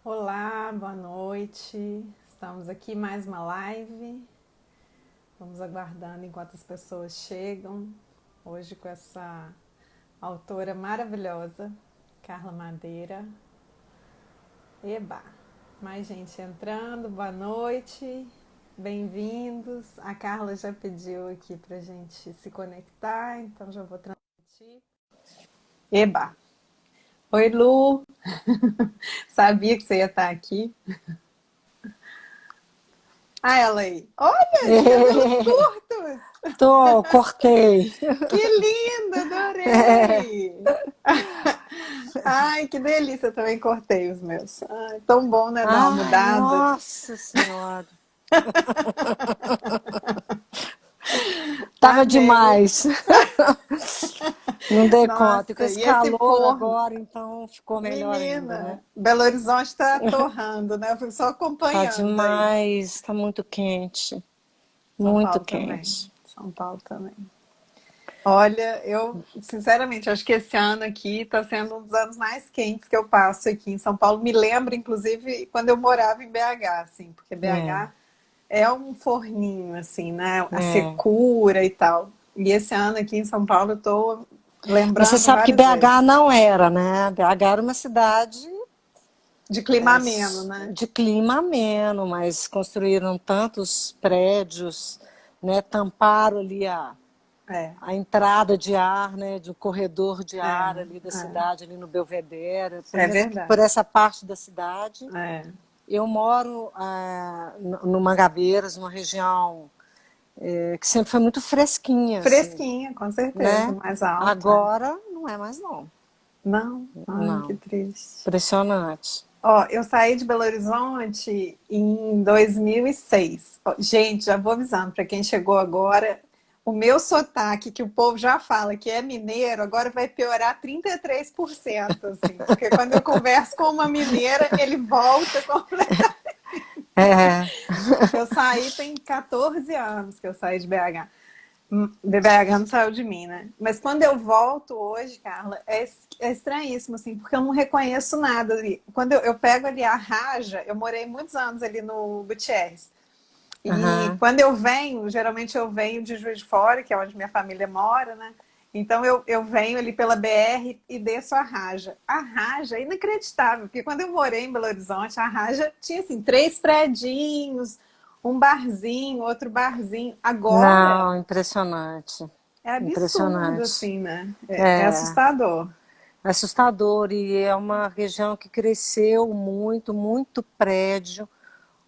Olá, boa noite. Estamos aqui mais uma live. Vamos aguardando enquanto as pessoas chegam. Hoje com essa autora maravilhosa, Carla Madeira. Eba! Mais gente entrando. Boa noite. Bem-vindos. A Carla já pediu aqui pra gente se conectar, então já vou transmitir. Eba! Oi, Lu. Sabia que você ia estar aqui. Ah, ela aí. Olha, de cabelos curtos. Cortei. Que linda, adorei. Ai, que delícia, eu também cortei os meus. Ai, tão bom, né, dar uma Ai, mudada. nossa senhora. Tava Amei. demais. Não dei conta. E com Nossa, esse e esse calor forno? agora, então ficou melhor ainda, né? Menina, Belo Horizonte tá torrando, né? Eu fui só Tá acompanhando aí. demais, tá muito quente. São Muito Paulo também. quente. São Paulo também. Olha, eu sinceramente acho que esse ano aqui está sendo um dos anos mais quentes que eu passo aqui em São Paulo. Me lembra, inclusive, quando eu morava em BH, assim, porque É, BH é um forninho, assim, né? A é. secura e tal. E esse ano aqui em São Paulo eu tô Mas você lembrando sabe que várias BH vezes. não era, né? BH era uma cidade De clima ameno, né? de clima ameno, mas construíram tantos prédios, né? Tamparam ali É, a entrada de ar, né, de um corredor de é, ar ali da é, cidade, ali no Belvedere, é por verdade. essa parte da cidade. É. Eu moro no Mangabeiras, uma região que sempre foi muito fresquinha, assim, Fresquinha, com certeza, né? mais alto. É. Agora não é mais não, Não? Ai, que não. triste. Impressionante. Ó, eu saí de Belo Horizonte em 2006. Ó, gente, já vou avisando para quem chegou agora, o meu sotaque, que o povo já fala que é mineiro, agora vai piorar 33%, assim, porque quando eu converso com uma mineira, ele volta completamente. É, Eu saí tem 14 anos que eu saí de BH. BH não saiu de mim, né? Mas quando eu volto hoje, Carla, é estranhíssimo, assim, porque eu não reconheço nada ali. Quando eu pego ali a Raja, eu morei muitos anos ali no Gutierrez. E aham. quando eu venho, geralmente eu venho de Juiz de Fora, que é onde minha família mora, né? Então eu venho ali pela BR e desço a Raja. A Raja é inacreditável, porque quando eu morei em Belo Horizonte, a Raja tinha assim, três predinhos, um barzinho, outro barzinho. Agora Não, impressionante, é absurdo, impressionante. assim, né? É É, assustador. assustador, e é uma região que cresceu muito, muito prédio,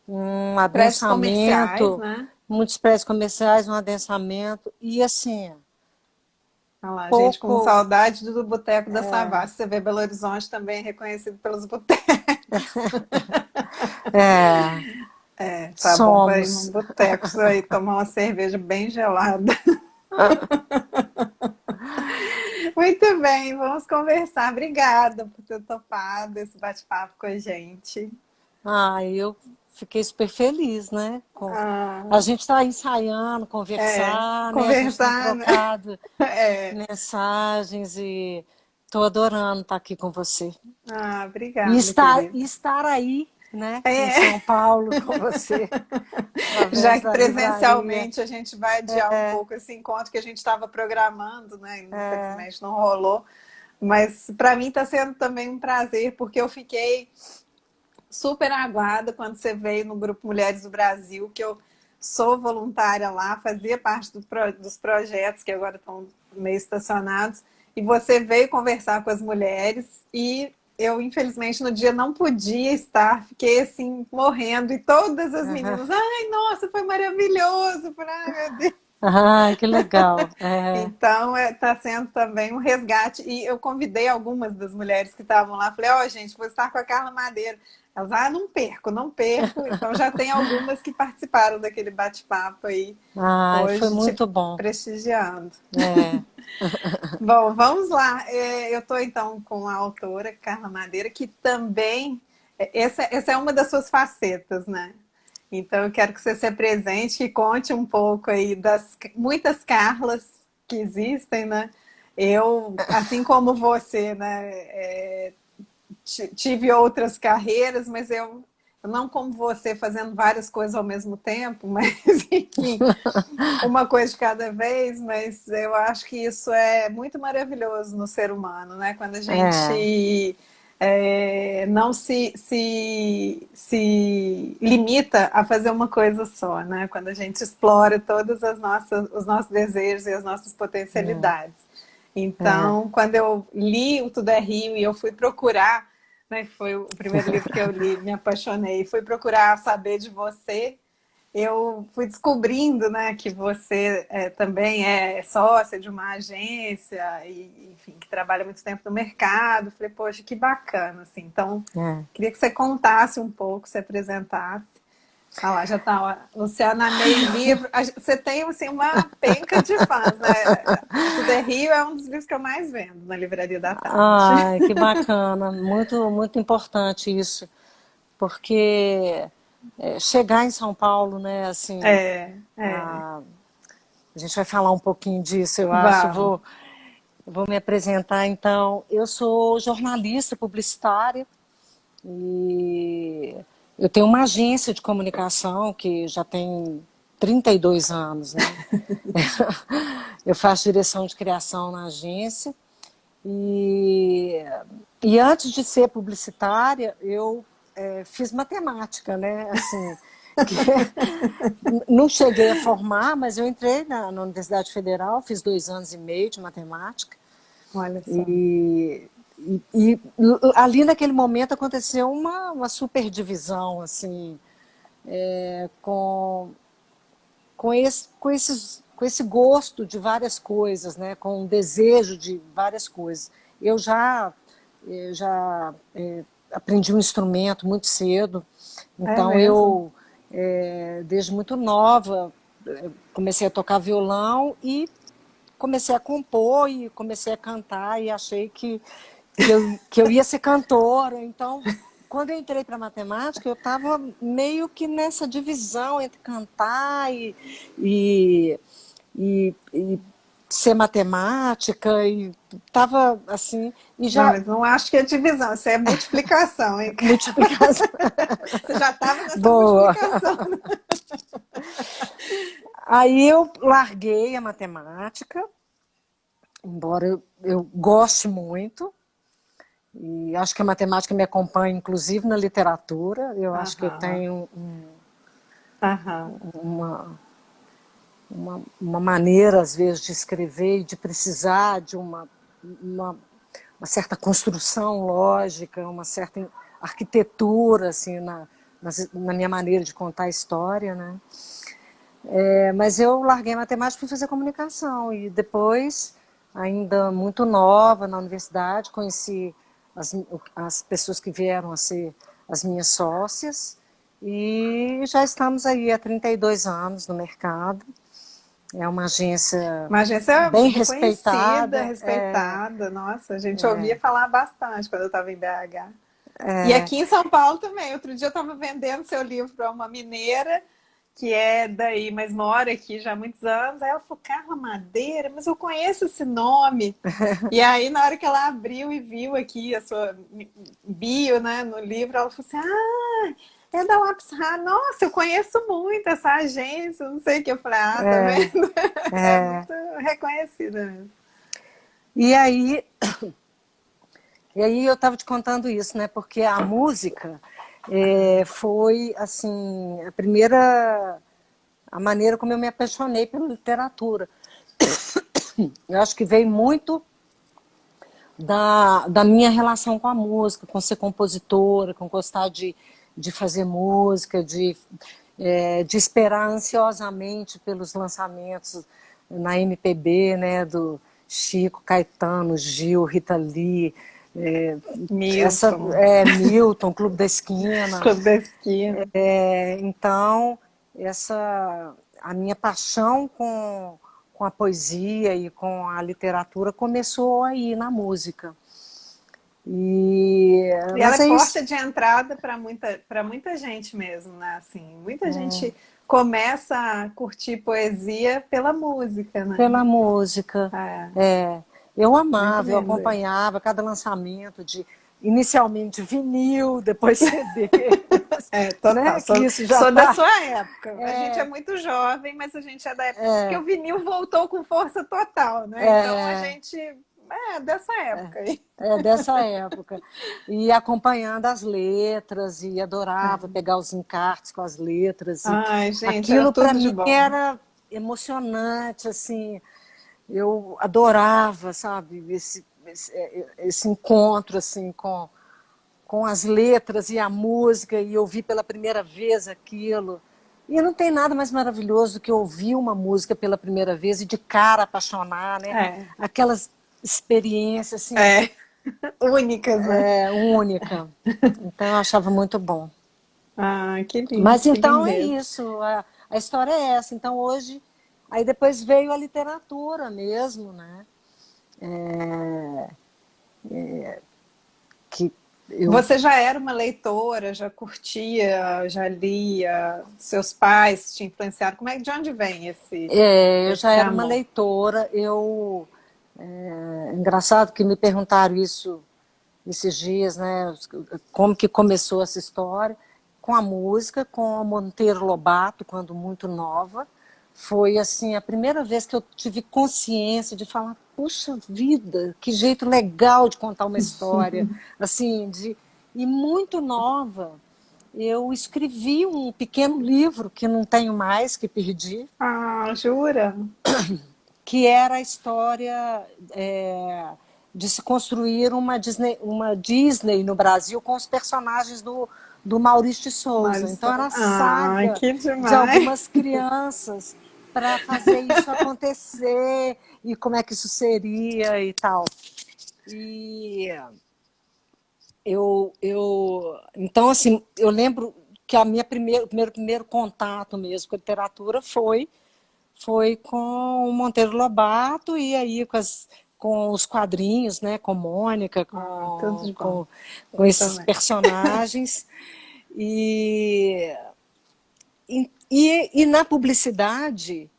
um Prédios comerciais, adensamento, né? muitos prédios comerciais, um adensamento, e assim, Olha lá, gente, com pouco. saudade do Boteco da Savassi. Você vê Belo Horizonte também é reconhecido pelos botecos. É, É, tá bom para ir num somos. boteco aí tomar uma cerveja bem gelada. Muito bem, vamos conversar. Obrigada por ter topado esse bate-papo com a gente. Eu fiquei super feliz, né? A Ah, gente está ensaiando, conversar, né? A gente tem conversar, né? trocado É. mensagens e estou adorando estar aqui com você. Ah, E obrigada, estar, querida. e estar aí, né, em É. São Paulo com você, Já através que da livraria. presencialmente a gente vai adiar um pouco esse encontro que a gente estava programando, né? E infelizmente não rolou. Mas para mim está sendo também um prazer, porque eu fiquei super aguada quando você veio no Grupo Mulheres do Brasil, que eu sou voluntária lá, fazia parte dos projetos que agora estão meio estacionados, e você veio conversar com as mulheres e eu, infelizmente, no dia não podia estar, fiquei assim, morrendo, e todas as meninas, ai, nossa, foi maravilhoso, ai, meu Deus. Ah, que legal. Então, está sendo também um resgate. E eu convidei algumas das mulheres que estavam lá. Falei, ó, gente, vou estar com a Carla Madeira. Elas, não perco, não perco. Então, já tem algumas que participaram daquele bate-papo aí Foi hoje, te muito bom. prestigiando. É. Bom, vamos lá. Eu estou, então, com a autora Carla Madeira, que também... essa é uma das suas facetas, né? Então, eu quero que você se apresente e conte um pouco aí das muitas Carlas que existem, né? Eu, assim como você, né, tive outras carreiras, mas eu não como você fazendo várias coisas ao mesmo tempo, mas enfim, uma coisa de cada vez, mas eu acho que isso é muito maravilhoso no ser humano, né? Quando a gente não se limita a fazer uma coisa só, né? Quando a gente explora todos os nossos desejos e as nossas potencialidades. Então, quando eu li o Tudo é Rio e eu fui procurar, né, foi o primeiro livro que eu li, me apaixonei, fui procurar saber de você, eu fui descobrindo, né, que você também é sócia de uma agência e, enfim, que trabalha muito tempo no mercado. Falei, poxa, que bacana, assim. Então, queria que você contasse um pouco, se apresentasse. Ah lá, já tá, ó, Luciana Ney, livro. Você tem, assim, uma penca de fãs, né? Tudo é Rio é um dos livros que eu mais vendo na Livraria da Tarde. Ai, que bacana. Muito, muito importante isso. Porque chegar em São Paulo, né, assim... A gente vai falar um pouquinho disso, eu acho. Vou me apresentar, então. Eu sou jornalista publicitária e eu tenho uma agência de comunicação que já tem 32 anos, né? Eu faço direção de criação na agência e antes de ser publicitária, eu fiz matemática, né? Assim, não cheguei a formar, mas eu entrei na Universidade Federal, fiz 2 anos e meio de matemática. Olha só. E ali naquele momento aconteceu uma superdivisão, assim, com esse gosto de várias coisas, né? Com um desejo de várias coisas. Eu já aprendi um instrumento muito cedo, então eu, desde muito nova, comecei a tocar violão e comecei a compor e comecei a cantar e achei que eu ia ser cantora. Então, quando eu entrei para matemática, eu estava meio que nessa divisão entre cantar e ser matemática, e estava assim... E já... Não acho que é divisão, isso é multiplicação, hein? Multiplicação. Você já estava nessa Boa. multiplicação. Aí eu larguei a matemática, embora eu goste muito, e acho que a matemática me acompanha, inclusive, na literatura. Eu acho que eu tenho uma maneira, às vezes, de escrever e de precisar de uma certa construção lógica, uma certa arquitetura, assim, na minha maneira de contar a história, né? Mas eu larguei a matemática e fui fazer comunicação. E depois, ainda muito nova, na universidade, conheci as pessoas que vieram a ser as minhas sócias. E já estamos aí há 32 anos no mercado. É uma agência bem respeitada. Respeitada. Nossa, a gente ouvia falar bastante quando eu estava em BH. E aqui em São Paulo também. Outro dia eu estava vendendo seu livro para uma mineira que é daí, mas mora aqui já há muitos anos. Aí ela falou, Carla Madeira, mas eu conheço esse nome. E aí, na hora que ela abriu e viu aqui a sua bio, né, no livro, ela falou assim, é da Lápis Raros. Nossa, eu conheço muito essa agência, não sei o que. Eu falei, tá vendo? É muito reconhecida mesmo. E aí eu estava te contando isso, né? Porque a música foi, assim, a maneira como eu me apaixonei pela literatura. Eu acho que veio muito da minha relação com a música, com ser compositora, com gostar de fazer música, de esperar ansiosamente pelos lançamentos na MPB, né, do Chico, Caetano, Gil, Rita Lee, Milton, Clube da Esquina. Clube da Esquina. Então, a minha paixão com a poesia e com a literatura começou aí na música. E ela é porta de entrada para muita gente mesmo, né? Assim, muita gente começa a curtir poesia pela música, né? Pela música. Eu amava, eu acompanhava cada lançamento inicialmente vinil, depois CD. Total. Né? Sou da sua época. A gente é muito jovem, mas a gente é da época que o vinil voltou com força total, né? Então a gente é dessa época aí. Dessa época. E acompanhando as letras, e adorava pegar os encartes com as letras. Ai, gente, aquilo para mim de bom. era emocionante, assim. Eu adorava, sabe, esse encontro assim com as letras e a música, e ouvir pela primeira vez aquilo. E não tem nada mais maravilhoso do que ouvir uma música pela primeira vez e de cara apaixonar, né? Aquelas experiências assim, únicas, né? Única. Então eu achava muito bom. Ah, que lindo. Mas então é isso, a história é essa. Então hoje, aí depois veio a literatura mesmo, né? Que Você já era uma leitora, já curtia, já lia, seus pais te influenciaram. De onde vem eu já era amor? uma leitora. Engraçado que me perguntaram isso esses dias, né? Como que começou essa história? Com a música, com a Monteiro Lobato, quando muito nova. Foi assim a primeira vez que eu tive consciência de falar, puxa vida, que jeito legal de contar uma história, assim, e muito nova. Eu escrevi um pequeno livro que não tenho mais, que perdi. Ah, jura? Que era a história de se construir uma Disney no Brasil com os personagens do Maurício de Souza. Então era a saga de algumas crianças para fazer isso acontecer e como é que isso seria e tal. E então assim, eu lembro que a minha primeiro contato mesmo com a literatura foi com o Monteiro Lobato, e aí com os quadrinhos, né, com Mônica, com esses personagens. E na publicidade,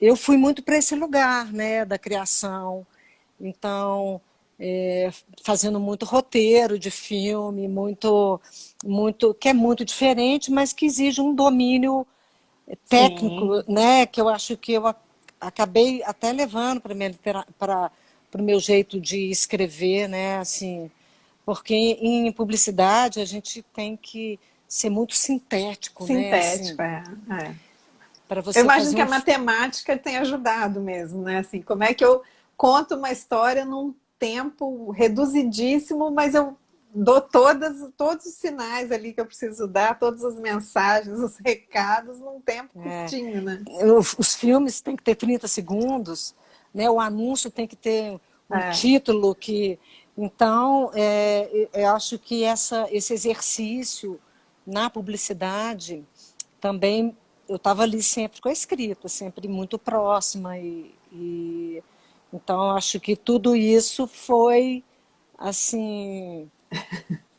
eu fui muito para esse lugar, né, da criação. Então, fazendo muito roteiro de filme, que é muito diferente, mas que exige um domínio técnico, né, que eu acho que eu acabei até levando para o meu jeito de escrever, né, assim, porque em publicidade a gente tem que ser muito sintético, né, assim, para você eu imagino fazer que a matemática tem ajudado mesmo, né, assim, como é que eu conto uma história num tempo reduzidíssimo, mas eu dou todos os sinais ali que eu preciso dar, todas as mensagens, os recados num tempo curtinho, né? Os filmes têm que ter 30 segundos, né? O anúncio tem que ter um título que... Então, eu acho que esse exercício na publicidade também, eu estava ali sempre com a escrita, sempre muito próxima então, acho que tudo isso foi, assim,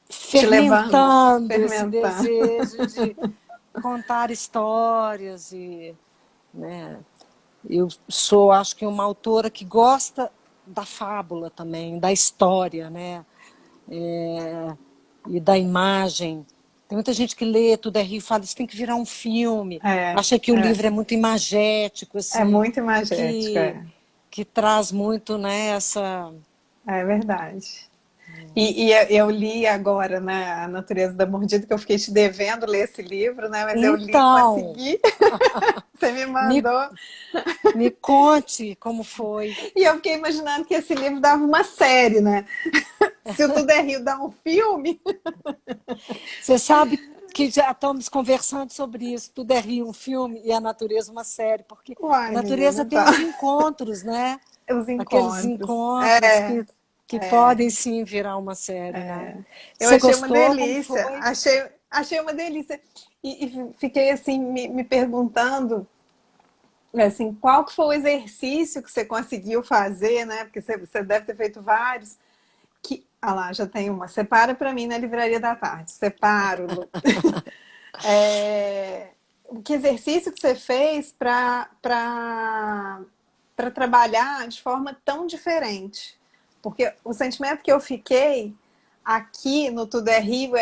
fermentando esse desejo de contar histórias. Né, eu acho que uma autora que gosta da fábula também, da história, né, e da imagem. Tem muita gente que lê Tudo é Rio e fala, isso tem que virar um filme. Acha que o livro é muito imagético, assim. É muito imagético, que traz muito, né, essa... É verdade. E eu li agora, né, A Natureza da Mordida, que eu fiquei te devendo ler esse livro, né? Mas eu li, consegui. Você me mandou. Me conte como foi. E eu fiquei imaginando que esse livro dava uma série, né? Se o Tudo é Rio dá um filme. Você sabe que já estamos conversando sobre isso. Tudo é Rio, um filme, e a natureza uma série. Porque a natureza tem os encontros, né? Os encontros. Aqueles encontros que podem sim virar uma série, né? Eu achei uma delícia. Achei uma delícia. E fiquei assim, me perguntando assim, qual que foi o exercício que você conseguiu fazer, né? Porque você deve ter feito vários. Lá, já tem uma. Separa para mim na Livraria da Tarde. Separo. Que exercício que você fez para trabalhar de forma tão diferente? porque o sentimento que eu fiquei aqui no Tudo é Rio,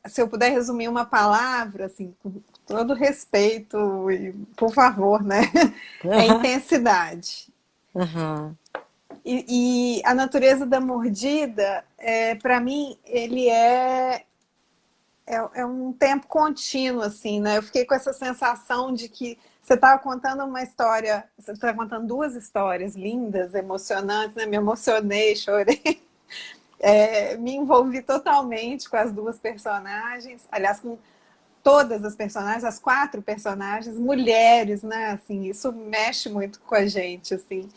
se eu puder resumir uma palavra, assim, com todo respeito e por favor, né? É Aham, intensidade. aham, E a natureza da mordida, para mim, ele é um tempo contínuo, assim, né? Eu fiquei com essa sensação de que você estava contando uma história, você estava contando duas histórias lindas, emocionantes, né? Me emocionei, chorei, me envolvi totalmente com as duas personagens, aliás, com todas as personagens, as quatro personagens, mulheres, né? Assim, isso mexe muito com a gente, assim.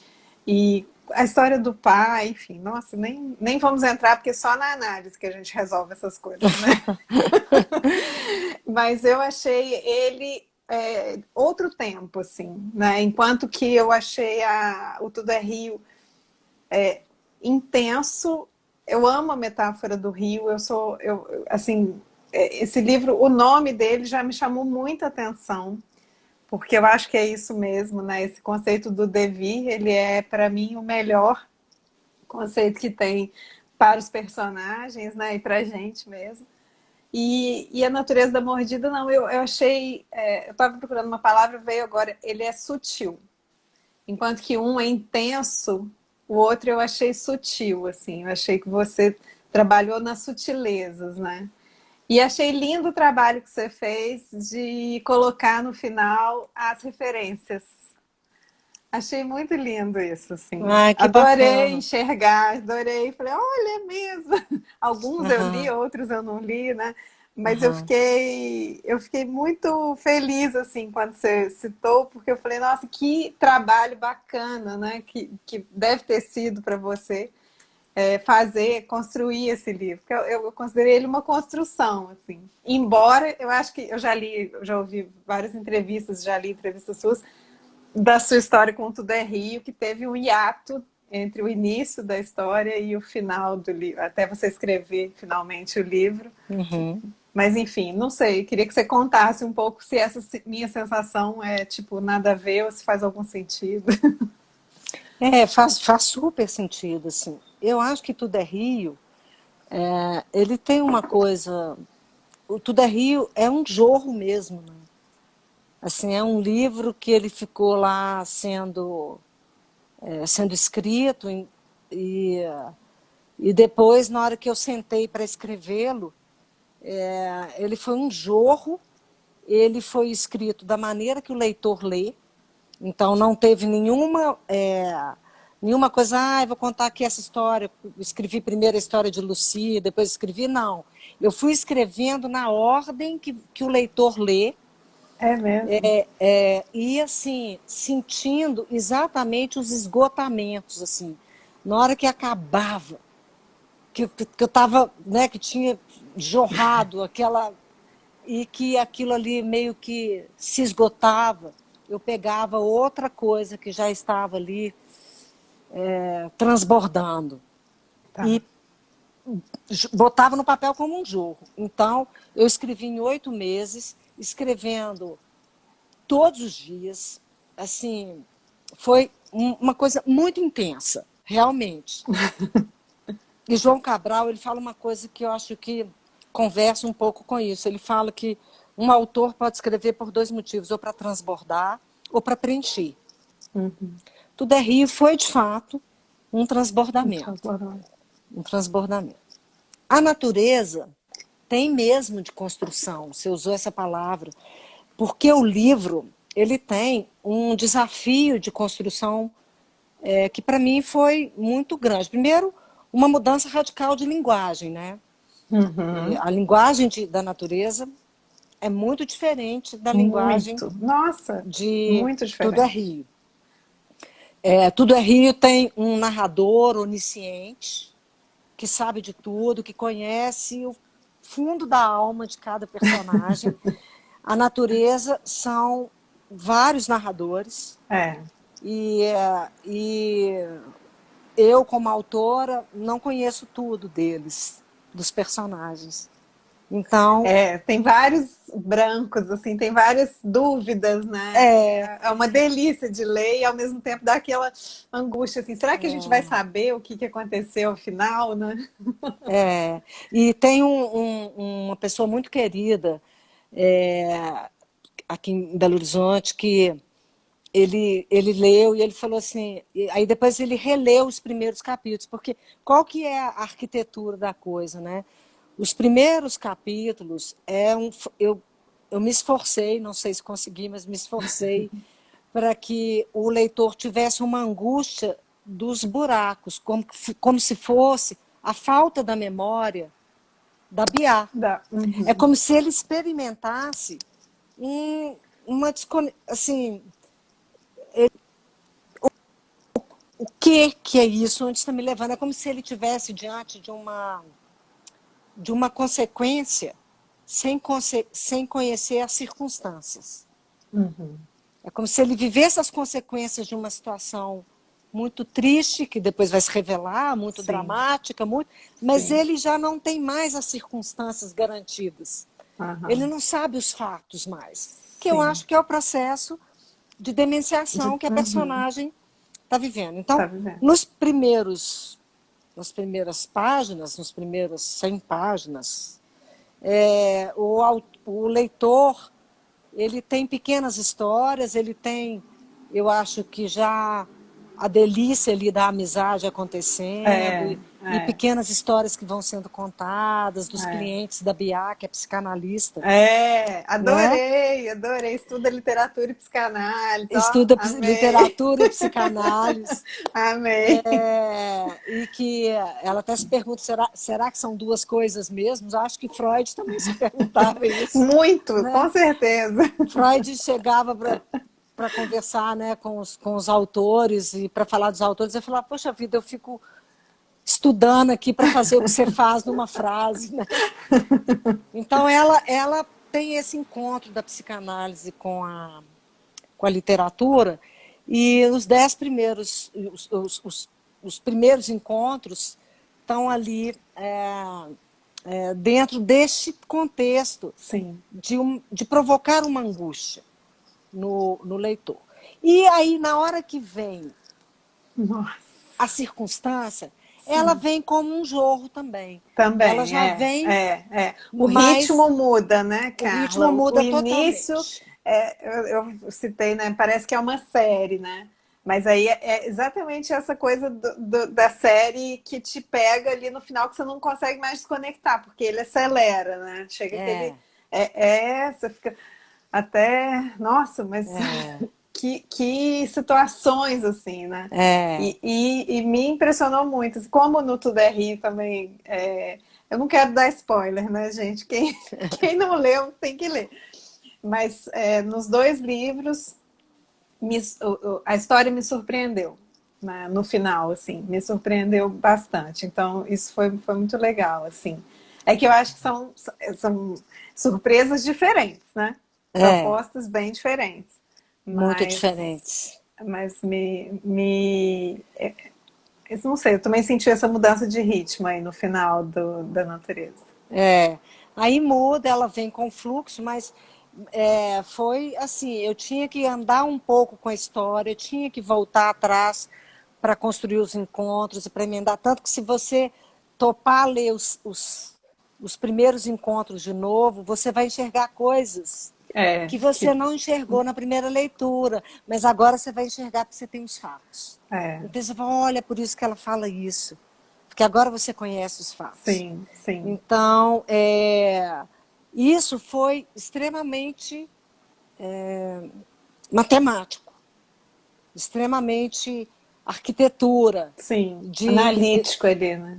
E a história do pai, enfim, nossa, nem vamos entrar, porque só na análise que a gente resolve essas coisas, né? Mas eu achei ele outro tempo, assim, né? Enquanto que eu achei o Tudo é Rio intenso, eu amo a metáfora do rio, assim, esse livro, o nome dele já me chamou muita atenção, porque eu acho que é isso mesmo, né? Esse conceito do devir, ele é, para mim, o melhor conceito que tem para os personagens, né? E para a gente mesmo. E a natureza da mordida, não, eu achei. Eu estava procurando uma palavra, veio agora. Ele é sutil. Enquanto que um é intenso, o outro eu achei sutil, assim. Eu achei que você trabalhou nas sutilezas, né? E achei lindo o trabalho que você fez de colocar no final as referências. Achei muito lindo isso, assim. ai, que Adorei bacana. enxergar, adorei. Falei, olha, é mesmo. Alguns eu li, Aham, outros eu não li, né? Mas aham. eu fiquei muito feliz, assim, quando você citou, porque eu falei, nossa, que trabalho bacana, né? Que deve ter sido para você construir esse livro. Porque eu considerei ele uma construção, assim. Embora eu acho que eu já li, eu já ouvi várias entrevistas, já li entrevistas suas, da sua história com Tudo é Rio, que teve um hiato entre o início da história e o final do livro, até você escrever finalmente o livro. Uhum. Mas enfim, não sei, queria que você contasse um pouco se essa minha sensação é tipo nada a ver ou se faz algum sentido. Faz super sentido, assim. Eu acho que Tudo é Rio, ele tem uma coisa. O Tudo é Rio é um jorro mesmo, né? Assim, é um livro que ele ficou lá sendo escrito e, e depois, na hora que eu sentei para escrevê-lo, ele foi um jorro, ele foi escrito da maneira que o leitor lê, então não teve nenhuma coisa, vou contar aqui essa história, escrevi primeiro a história de Lucia, depois escrevi, não. Eu fui escrevendo na ordem que o leitor lê, É mesmo? e assim, sentindo exatamente os esgotamentos, assim, na hora que acabava, que eu estava, né, que tinha jorrado aquela, e que aquilo ali meio que se esgotava, eu pegava outra coisa que já estava ali transbordando Tá. e botava no papel como um jogo. Então, eu escrevi em 8 meses, escrevendo todos os dias, assim, foi uma coisa muito intensa, realmente. E João Cabral, ele fala uma coisa que eu acho que conversa um pouco com isso. Ele fala que um autor pode escrever por dois motivos, ou para transbordar ou para preencher. Uhum. Tudo é Rio foi, de fato, um transbordamento. Transbordante. Um transbordamento. A natureza tem mesmo de construção, você usou essa palavra, porque o livro ele tem um desafio de construção que para mim foi muito grande. Primeiro, uma mudança radical de linguagem, né? Uhum. A linguagem da natureza é muito diferente da linguagem Muito. Nossa, de muito Tudo é diferente. Rio. Tudo é Rio tem um narrador onisciente, que sabe de tudo, que conhece o fundo da alma de cada personagem. A natureza são vários narradores, É. e eu, como autora, não conheço tudo deles, dos personagens. Então, tem vários brancos, assim, tem várias dúvidas, né? É uma delícia de ler e ao mesmo tempo dá aquela angústia, assim, será que a gente vai saber o que aconteceu ao final, né? e tem uma pessoa muito querida aqui em Belo Horizonte que ele leu e ele falou assim, aí depois ele releu os primeiros capítulos, porque qual que é a arquitetura da coisa, né? Os primeiros capítulos eu me esforcei, não sei se consegui, mas me esforcei para que o leitor tivesse uma angústia dos buracos, como se fosse a falta da memória da Biá. É como se ele experimentasse uma assim, o que é isso? Onde está me levando? É como se ele tivesse diante de uma consequência sem conhecer as circunstâncias. É como se ele vivesse as consequências de uma situação muito triste, que depois vai se revelar, muito dramática, mas ele já não tem mais as circunstâncias garantidas. Ele não sabe os fatos mais. Que eu acho que é o processo de demenciação que a personagem está vivendo. Então, nas primeiras páginas, nos primeiros 100 páginas, o leitor ele tem pequenas histórias, ele tem, eu acho que já a delícia ali da amizade acontecendo, e pequenas histórias que vão sendo contadas, dos clientes da Biá, que é psicanalista. Adorei, adorei. Estuda literatura e psicanálise. Estuda literatura e psicanálise. Amei. E que ela até se pergunta, será que são duas coisas mesmo? Eu acho que Freud também se perguntava isso. Muito, né? Com certeza. Freud chegava para conversar, né, com os autores e para falar dos autores, eu falava, poxa vida, eu fico estudando aqui para fazer o que você faz numa frase. Né? Então, ela tem esse encontro da psicanálise com a literatura, e os 10 primeiros, os primeiros encontros estão ali dentro deste contexto de provocar uma angústia no leitor. E aí, na hora que vem a circunstância, ela vem como um jorro também. Ela já vem. O ritmo muda, né, Carla? O ritmo muda início, totalmente. eu citei, né? Parece que é uma série, né? Mas aí é exatamente essa coisa da série que te pega ali no final, que você não consegue mais desconectar, porque ele acelera, né? Chega aquele. Você fica até. Nossa, mas. Que situações, assim, né? E me impressionou muito. Como no Tudo é Rio também. Eu não quero dar spoiler, né, gente? Quem não leu tem que ler. Mas nos 2 livros, a história me surpreendeu. Né? No final, assim, me surpreendeu bastante. Então, isso foi muito legal, assim. É que eu acho que são surpresas diferentes, né? Propostas bem diferentes. Muito diferentes. Mas não sei, eu também senti essa mudança de ritmo aí no final da natureza. Aí muda, ela vem com fluxo, mas foi assim, eu tinha que andar um pouco com a história, eu tinha que voltar atrás para construir os encontros e para emendar, tanto que se você topar ler os primeiros encontros de novo, você vai enxergar coisas que você não enxergou na primeira leitura, mas agora você vai enxergar porque você tem os fatos. Então você fala, olha, por isso que ela fala isso, porque agora você conhece os fatos. Sim. Então, isso foi extremamente matemático, extremamente arquitetura. Sim, analítico ali, né?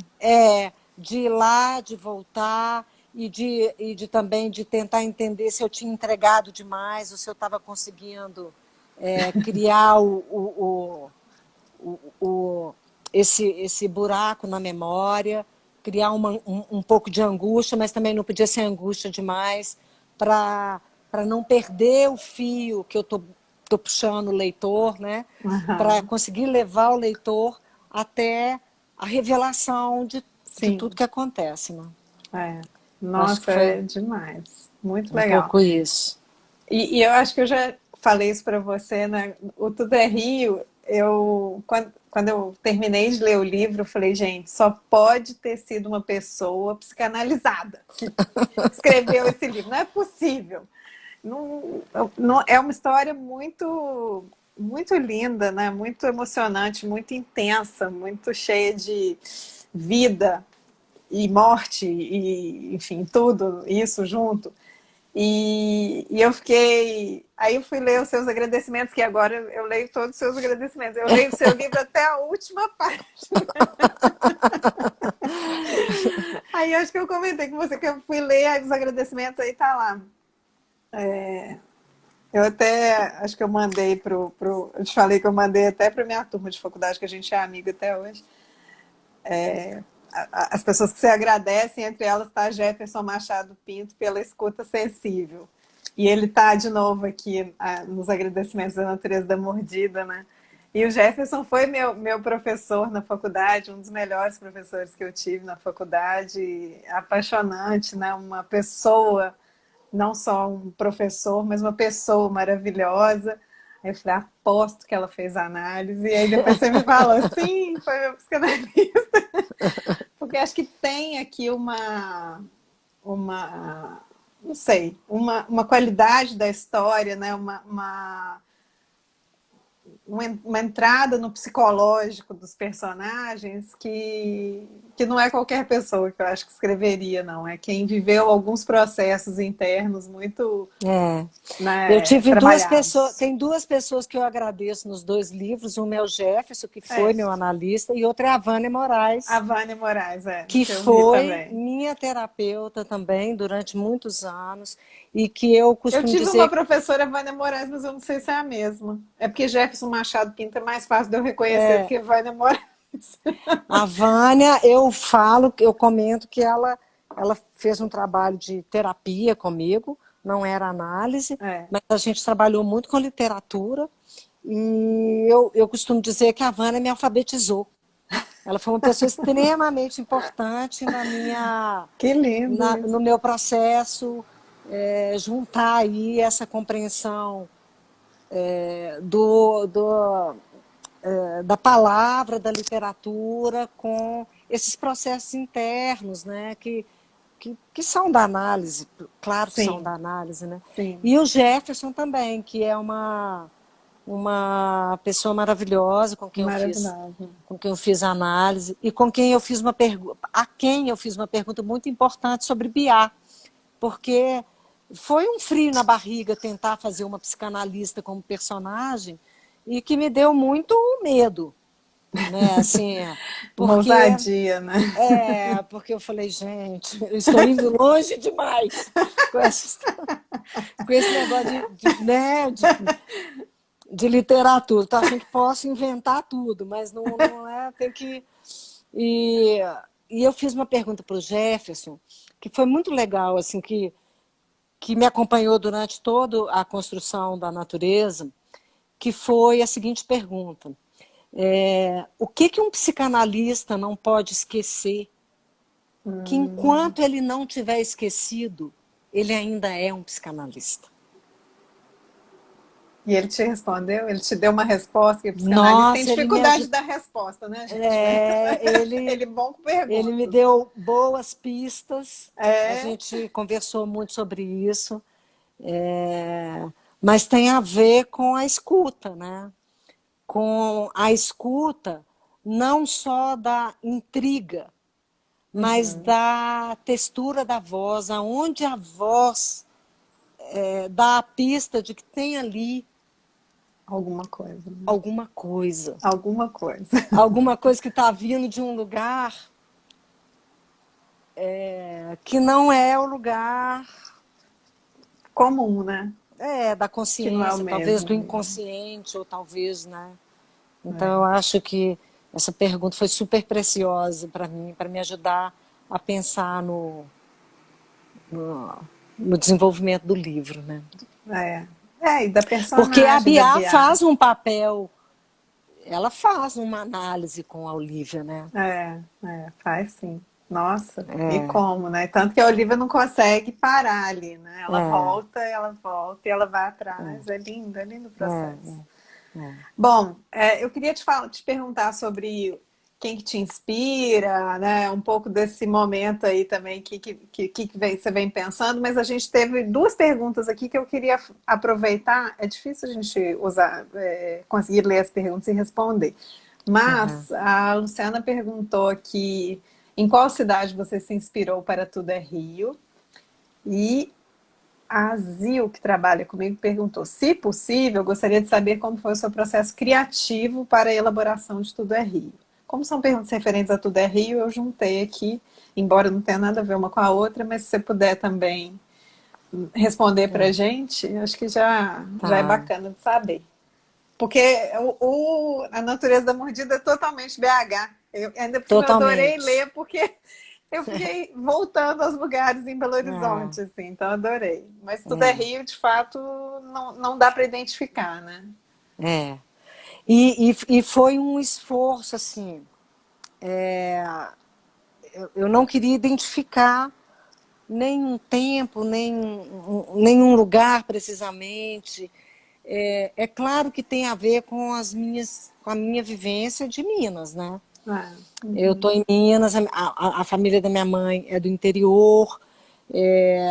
De ir lá, de voltar, e de também de tentar entender se eu tinha entregado demais ou se eu estava conseguindo criar esse buraco na memória, criar um pouco de angústia, mas também não podia ser angústia demais, para não perder o fio que eu estou puxando o leitor, né? Para conseguir levar o leitor até a revelação de tudo que acontece. Né? Acho que Nossa, é foi demais. Muito um legal. pouco isso. E eu acho que eu já falei isso para você, né? O Tudo é Rio, quando eu terminei de ler o livro, eu falei, gente, só pode ter sido uma pessoa psicanalizada que escreveu esse livro. Não é possível. Não, é uma história muito, muito linda, né? Muito emocionante, muito intensa, muito cheia de vida e morte, e enfim, tudo isso junto. E eu fiquei. Aí eu fui ler os seus agradecimentos, que agora eu leio todos os seus agradecimentos. Eu leio o seu livro até a última página. Aí acho que eu comentei com você que eu fui ler aí os agradecimentos, aí tá lá. Eu até acho que eu mandei eu te falei que eu mandei até para minha turma de faculdade, que a gente é amiga até hoje. As pessoas que você agradecem, entre elas está Jefferson Machado Pinto pela escuta sensível. E ele está de novo aqui nos agradecimentos da Natureza da Mordida, né? E o Jefferson foi meu professor na faculdade, um dos melhores professores que eu tive na faculdade, apaixonante, né? Uma pessoa, não só um professor, mas uma pessoa maravilhosa. Aí eu falei, aposto que ela fez análise. E aí depois você me falou, sim, foi meu psicanalista. Porque acho que tem aqui uma não sei, uma qualidade da história, né? Uma entrada no psicológico dos personagens que não é qualquer pessoa que eu acho que escreveria, não. É quem viveu alguns processos internos muito, É. Eu né, tive duas pessoas, trabalhados. tem duas pessoas que eu agradeço nos dois livros, uma é o Jefferson, que foi É, meu analista, e outra é a Vânia a Moraes, Vânia Moraes, que que eu vi foi também. minha terapeuta também durante muitos anos, e que eu Eu costumo tive uma dizer, professora, Vânia Moraes, mas eu não sei se é a mesma. É porque Jefferson Machado Pinto é mais fácil de eu reconhecer do que Vânia Moraes. a Vânia, eu falo, eu comento que ela fez um trabalho de terapia comigo, não era análise, É. mas a gente trabalhou muito com literatura, e eu costumo dizer que a Vânia me alfabetizou. Ela foi uma pessoa extremamente importante Que lindo no isso. meu processo, juntar aí essa compreensão da palavra, da literatura, com esses processos internos, né, que são da análise, claro que são Sim, da análise, né? sim. E o Jefferson também, que é uma pessoa maravilhosa Maravilhosa. com quem eu fiz a análise e com quem eu fiz uma pergunta, a quem eu fiz uma pergunta muito importante sobre Biá, porque foi um frio na barriga tentar fazer uma psicanalista como personagem e que me deu muito medo, né? Assim, Uma porque ousadia, né? porque eu falei, gente, eu estou indo longe demais com com esse negócio né, de literatura. Estou achando que posso inventar tudo, mas não é, tem que. E, e eu fiz uma pergunta para o Jefferson, que foi muito legal, assim, que me acompanhou durante toda a construção da natureza, que foi a seguinte pergunta. O que um psicanalista não pode esquecer que enquanto ele não tiver esquecido, ele ainda é um psicanalista? E ele te respondeu? Ele te deu uma resposta? Que o psicanalista tem Nossa, ele me dificuldade de ajudou. dar resposta, né, gente? Mas ele é bom com Ele me perguntas. deu boas pistas, a É, gente conversou muito sobre isso, é, mas tem a ver com a escuta, né? Com a escuta não só da intriga, mas da textura da voz, aonde a voz dá a pista de que tem ali alguma coisa. Né? alguma coisa. Alguma coisa. Alguma coisa que está vindo de um lugar que não é o lugar Comum, né? da Que não é o consciência, talvez do mesmo. inconsciente, ou talvez, né? Então, É. eu acho que essa pergunta foi super preciosa para me ajudar a pensar no desenvolvimento do livro, né? E da Porque a personagem da Bia Bia. faz um papel, ela faz uma análise com a Olivia, né? Faz sim. Nossa, e como, né? Tanto que a Olivia não consegue parar ali, né? É, ela volta e ela vai atrás. é, É lindo o processo. é, é. Bom, eu queria te perguntar sobre quem que te inspira, né? Um pouco desse momento aí também você vem pensando, mas a gente teve duas perguntas aqui que eu queria aproveitar. É difícil a gente usar, conseguir ler as perguntas e responder. Aham. Mas a Luciana perguntou aqui em qual cidade você se inspirou para Tudo é Rio? E a Zil, que trabalha comigo, perguntou: se possível, gostaria de saber como foi o seu processo criativo para a elaboração de Tudo é Rio. Como são perguntas referentes a Tudo é Rio, eu juntei aqui, embora não tenha nada a ver uma com a outra, mas se você puder também responder para a É, gente, acho que já é tá. bacana de saber. Porque a natureza da mordida é totalmente BH. Ainda por cima eu adorei Totalmente. ler, porque eu fiquei voltando aos lugares em Belo É, Horizonte, assim, então adorei. Mas tudo é é, Rio, de fato, não dá para identificar, né? é. E foi um esforço, assim, eu não queria identificar nenhum tempo, nenhum lugar precisamente. É claro que tem a ver com a minha vivência de Minas, né? Ah, Eu estou uhum. em Minas, a família da minha mãe é do interior, é,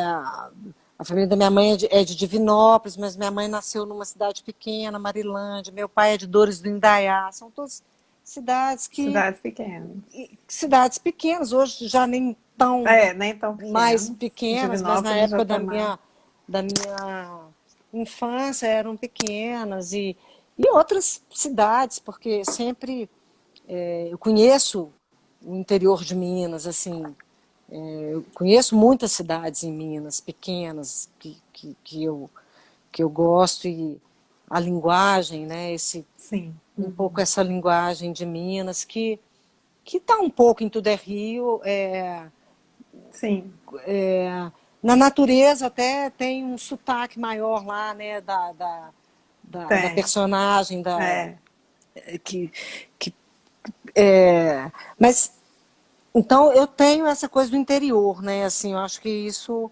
a família da minha mãe é de Divinópolis, mas minha mãe nasceu numa cidade pequena, Marilândia, meu pai é de Dores do Indaiá, são todas cidades Cidades pequenas. cidades pequenas, hoje já nem tão Nem tão mais pequenas. pequenas, mas na Divinópolis já época está mais. da minha infância eram pequenas e outras cidades, porque sempre eu conheço o interior de Minas, assim, eu conheço muitas cidades em Minas, pequenas, que eu gosto, e a linguagem, né, Sim. um pouco Uhum. essa linguagem de Minas, que está um pouco em Tudo é Rio, Sim. na natureza até tem um sotaque maior lá, né, da Tem. personagem, É. que, que, mas então eu tenho essa coisa do interior, né? Assim, eu acho que isso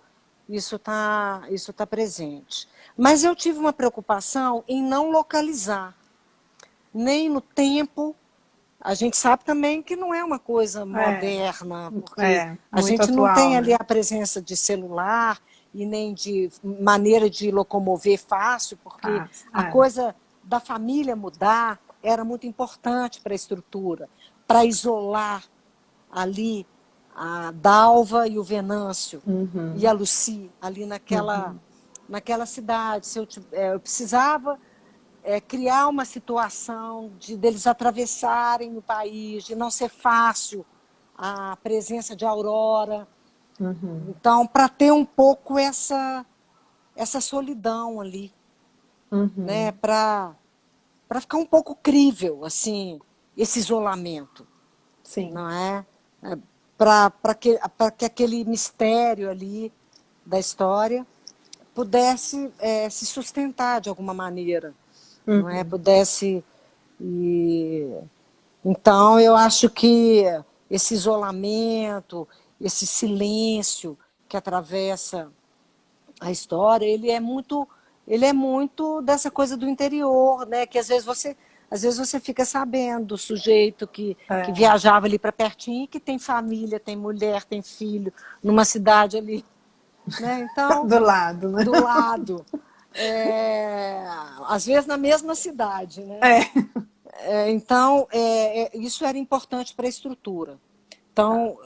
tá presente. Mas eu tive uma preocupação em não localizar, nem no tempo. A gente sabe também que não é uma coisa É. moderna, porque a Muito gente não atual, tem ali né? a presença de celular e nem de maneira de locomover fácil, porque Fácil. a É. coisa da família mudar era muito importante para a estrutura, para isolar ali a Dalva e o Venâncio e a Uhum. Lucy ali Uhum. naquela cidade. Se eu precisava criar uma situação de deles atravessarem o país, de não ser fácil a presença de Aurora. Uhum. Então, para ter um pouco essa solidão ali, né? Uhum. Para ficar um pouco crível, assim, esse isolamento, Sim. não é? Para que aquele mistério ali da história pudesse se sustentar de alguma maneira, não é? Uhum. Pudesse e então eu acho que esse isolamento, esse silêncio que atravessa a história, ele é muito dessa coisa do interior, né? Que às vezes você fica sabendo do sujeito que É. viajava ali para pertinho, que tem família, tem mulher, tem filho, numa cidade ali, né? Então, Do lado, né? do lado. Às vezes na mesma cidade, né? É. Então, isso era importante para a estrutura. Tá. Então,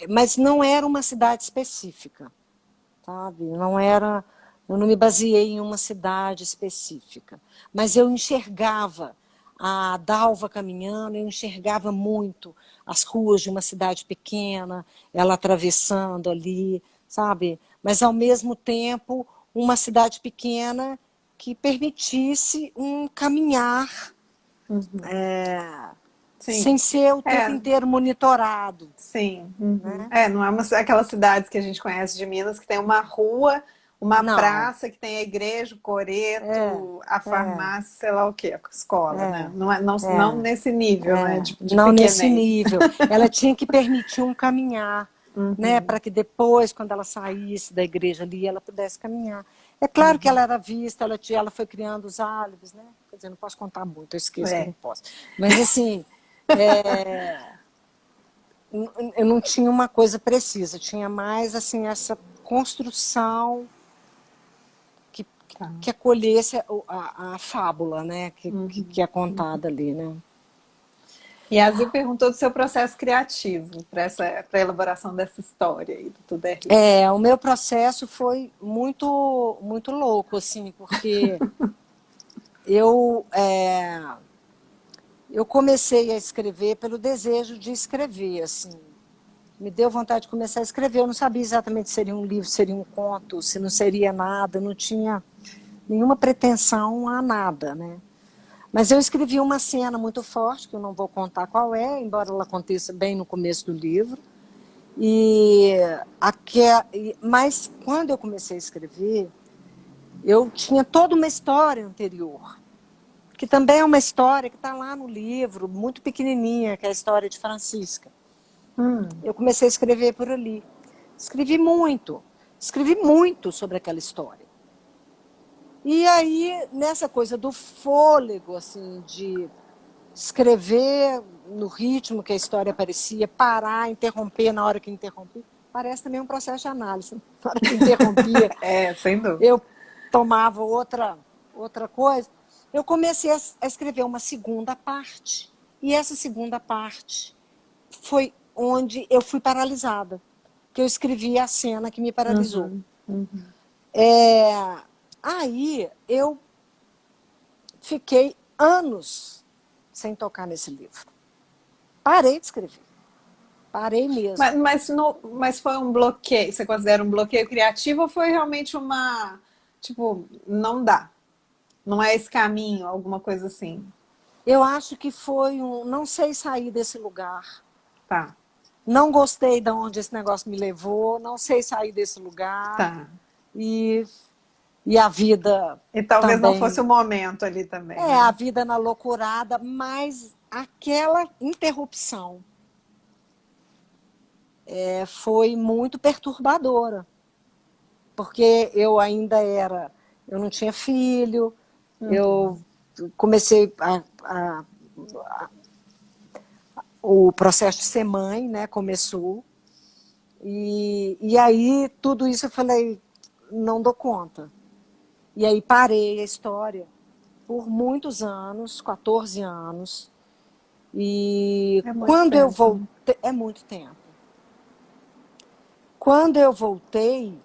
mas não era uma cidade específica, sabe? Não era, eu não me baseei em uma cidade específica, mas eu enxergava a Dalva caminhando, eu enxergava muito as ruas de uma cidade pequena, ela atravessando ali, sabe? Mas ao mesmo tempo uma cidade pequena que permitisse um caminhar Uhum. sem Sim. ser o tempo É. inteiro monitorado, Sim. Uhum. né? Não é aquelas cidades que a gente conhece de Minas que tem uma rua uma Não, praça que tem a igreja, o coreto, a farmácia, sei lá o quê, a escola, né? Não, não é. nesse nível, né? De Não nesse pequenez. nível. Ela tinha que permitir um caminhar, né, Uhum, para que depois, quando ela saísse da igreja ali, ela pudesse caminhar. É claro que ela era vista, ela foi criando os álibis, né? Quer dizer, não posso contar muito, eu esqueço que eu não é. posso. Mas assim, é, eu não tinha uma coisa precisa, tinha mais assim essa construção que, Tá. que acolhesse a fábula, né, que é Uhum. contada ali, né? E a Zil perguntou do seu processo criativo para a elaboração dessa história aí do Tudo é Rio. O meu processo foi muito louco, assim, porque eu, é, eu comecei a escrever pelo desejo de escrever, assim. Me deu vontade de começar a escrever. Eu não sabia exatamente se seria um livro, se seria um conto, se não seria nada. Eu não tinha nenhuma pretensão a nada, né? Mas eu escrevi uma cena muito forte, que eu não vou contar qual é, embora ela aconteça bem no começo do livro. E mas quando eu comecei a escrever, eu tinha toda uma história anterior, que também é uma história que está lá no livro, muito pequenininha, que é a história de Francisca. Hum, Eu comecei a escrever por ali. Escrevi muito sobre aquela história. E aí, nessa coisa do fôlego, assim, de escrever no ritmo que a história aparecia, parar, interromper na hora que interrompi, parece também um processo de análise. Na hora que interrompia, sem dúvida. eu tomava outra coisa. Eu comecei a escrever uma segunda parte. E essa segunda parte foi onde eu fui paralisada. Que eu escrevi a cena que me paralisou. Uhum, uhum. É, aí eu fiquei anos sem tocar nesse livro. Parei de escrever. Parei mesmo. Mas foi um bloqueio, você considera um bloqueio criativo ou foi realmente uma, tipo, não dá, não é esse caminho, alguma coisa assim? Eu acho que foi não sei sair desse lugar. Tá, Não gostei de onde esse negócio me levou, não sei sair desse lugar. tá. E, e a vida E talvez não fosse também. o momento ali também, A né? vida na loucurada, mas aquela interrupção foi muito perturbadora. Porque eu não tinha filho, eu comecei o processo de ser mãe, né, começou, e aí tudo isso eu falei, não dou conta. E aí parei a história por muitos anos, 14 anos, e É muito quando eu tempo, né? voltei, é muito tempo. Quando eu voltei,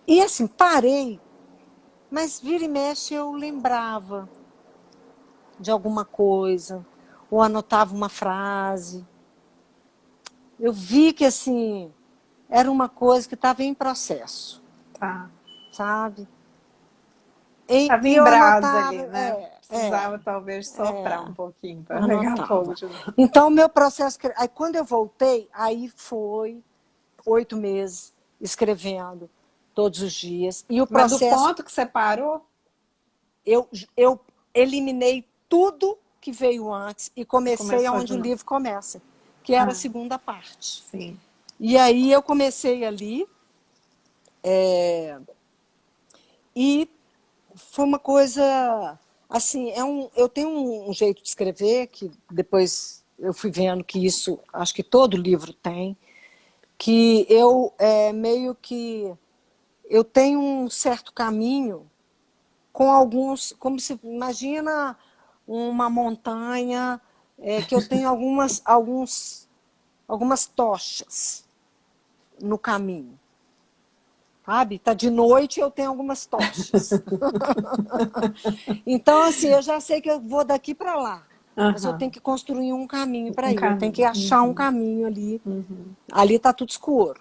e assim, parei, mas vira e mexe eu lembrava de alguma coisa, ou anotava uma frase. Eu vi que, assim, era uma coisa que estava em processo, Tá. sabe? Tava E em eu brasa anotava, ali, né? Precisava talvez soprar um pouquinho para pegar fogo anotava. de novo. Então, o meu processo... Aí, quando eu voltei, aí foi 8 meses escrevendo todos os dias. E o Mas do processo, ponto que você parou, eu eliminei tudo que veio antes e comecei começou de aonde o novo. livro começa, que era a Ah, segunda parte. sim. E aí eu comecei ali e foi uma coisa assim, eu tenho um jeito de escrever que depois eu fui vendo que isso, acho que todo livro tem, que eu meio que eu tenho um certo caminho com alguns, como se imagina uma montanha que eu tenho algumas tochas no caminho. Sabe? Tá de noite e eu tenho algumas tochas. Então, assim, eu já sei que eu vou daqui para lá. Mas eu tenho Aham. que construir um caminho para Um ir. Eu tenho que caminho. achar um caminho ali. Uhum. Ali está tudo escuro.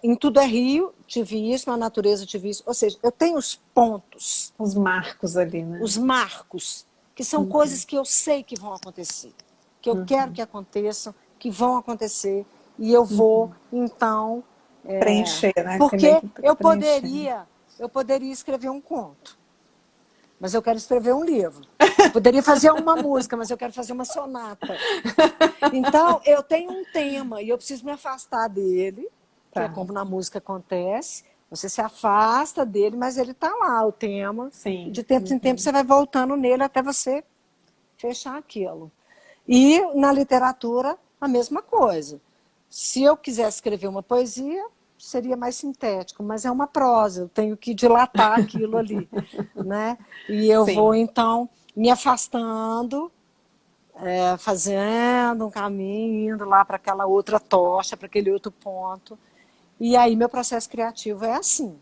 Em Tudo é Rio, tive isso, na natureza tive isso. Ou seja, eu tenho os pontos, Os marcos ali, né? os marcos, que são coisas que eu sei que vão acontecer, que eu quero que aconteçam, que vão acontecer e eu vou, então... preencher, né? Porque eu poderia escrever um conto, mas eu quero escrever um livro. Eu poderia fazer uma música, mas eu quero fazer uma sonata. Então, eu tenho um tema e eu preciso me afastar dele, que é como na música acontece. Você se afasta dele, mas ele está lá, o tema. Sim. De tempo em tempo você vai voltando nele até você fechar aquilo. E na literatura, a mesma coisa. Se eu quisesse escrever uma poesia, seria mais sintético, mas é uma prosa, eu tenho que dilatar aquilo ali, né? E eu vou, então, me afastando, fazendo um caminho, indo lá para aquela outra tocha, para aquele outro ponto. E aí meu processo criativo é assim.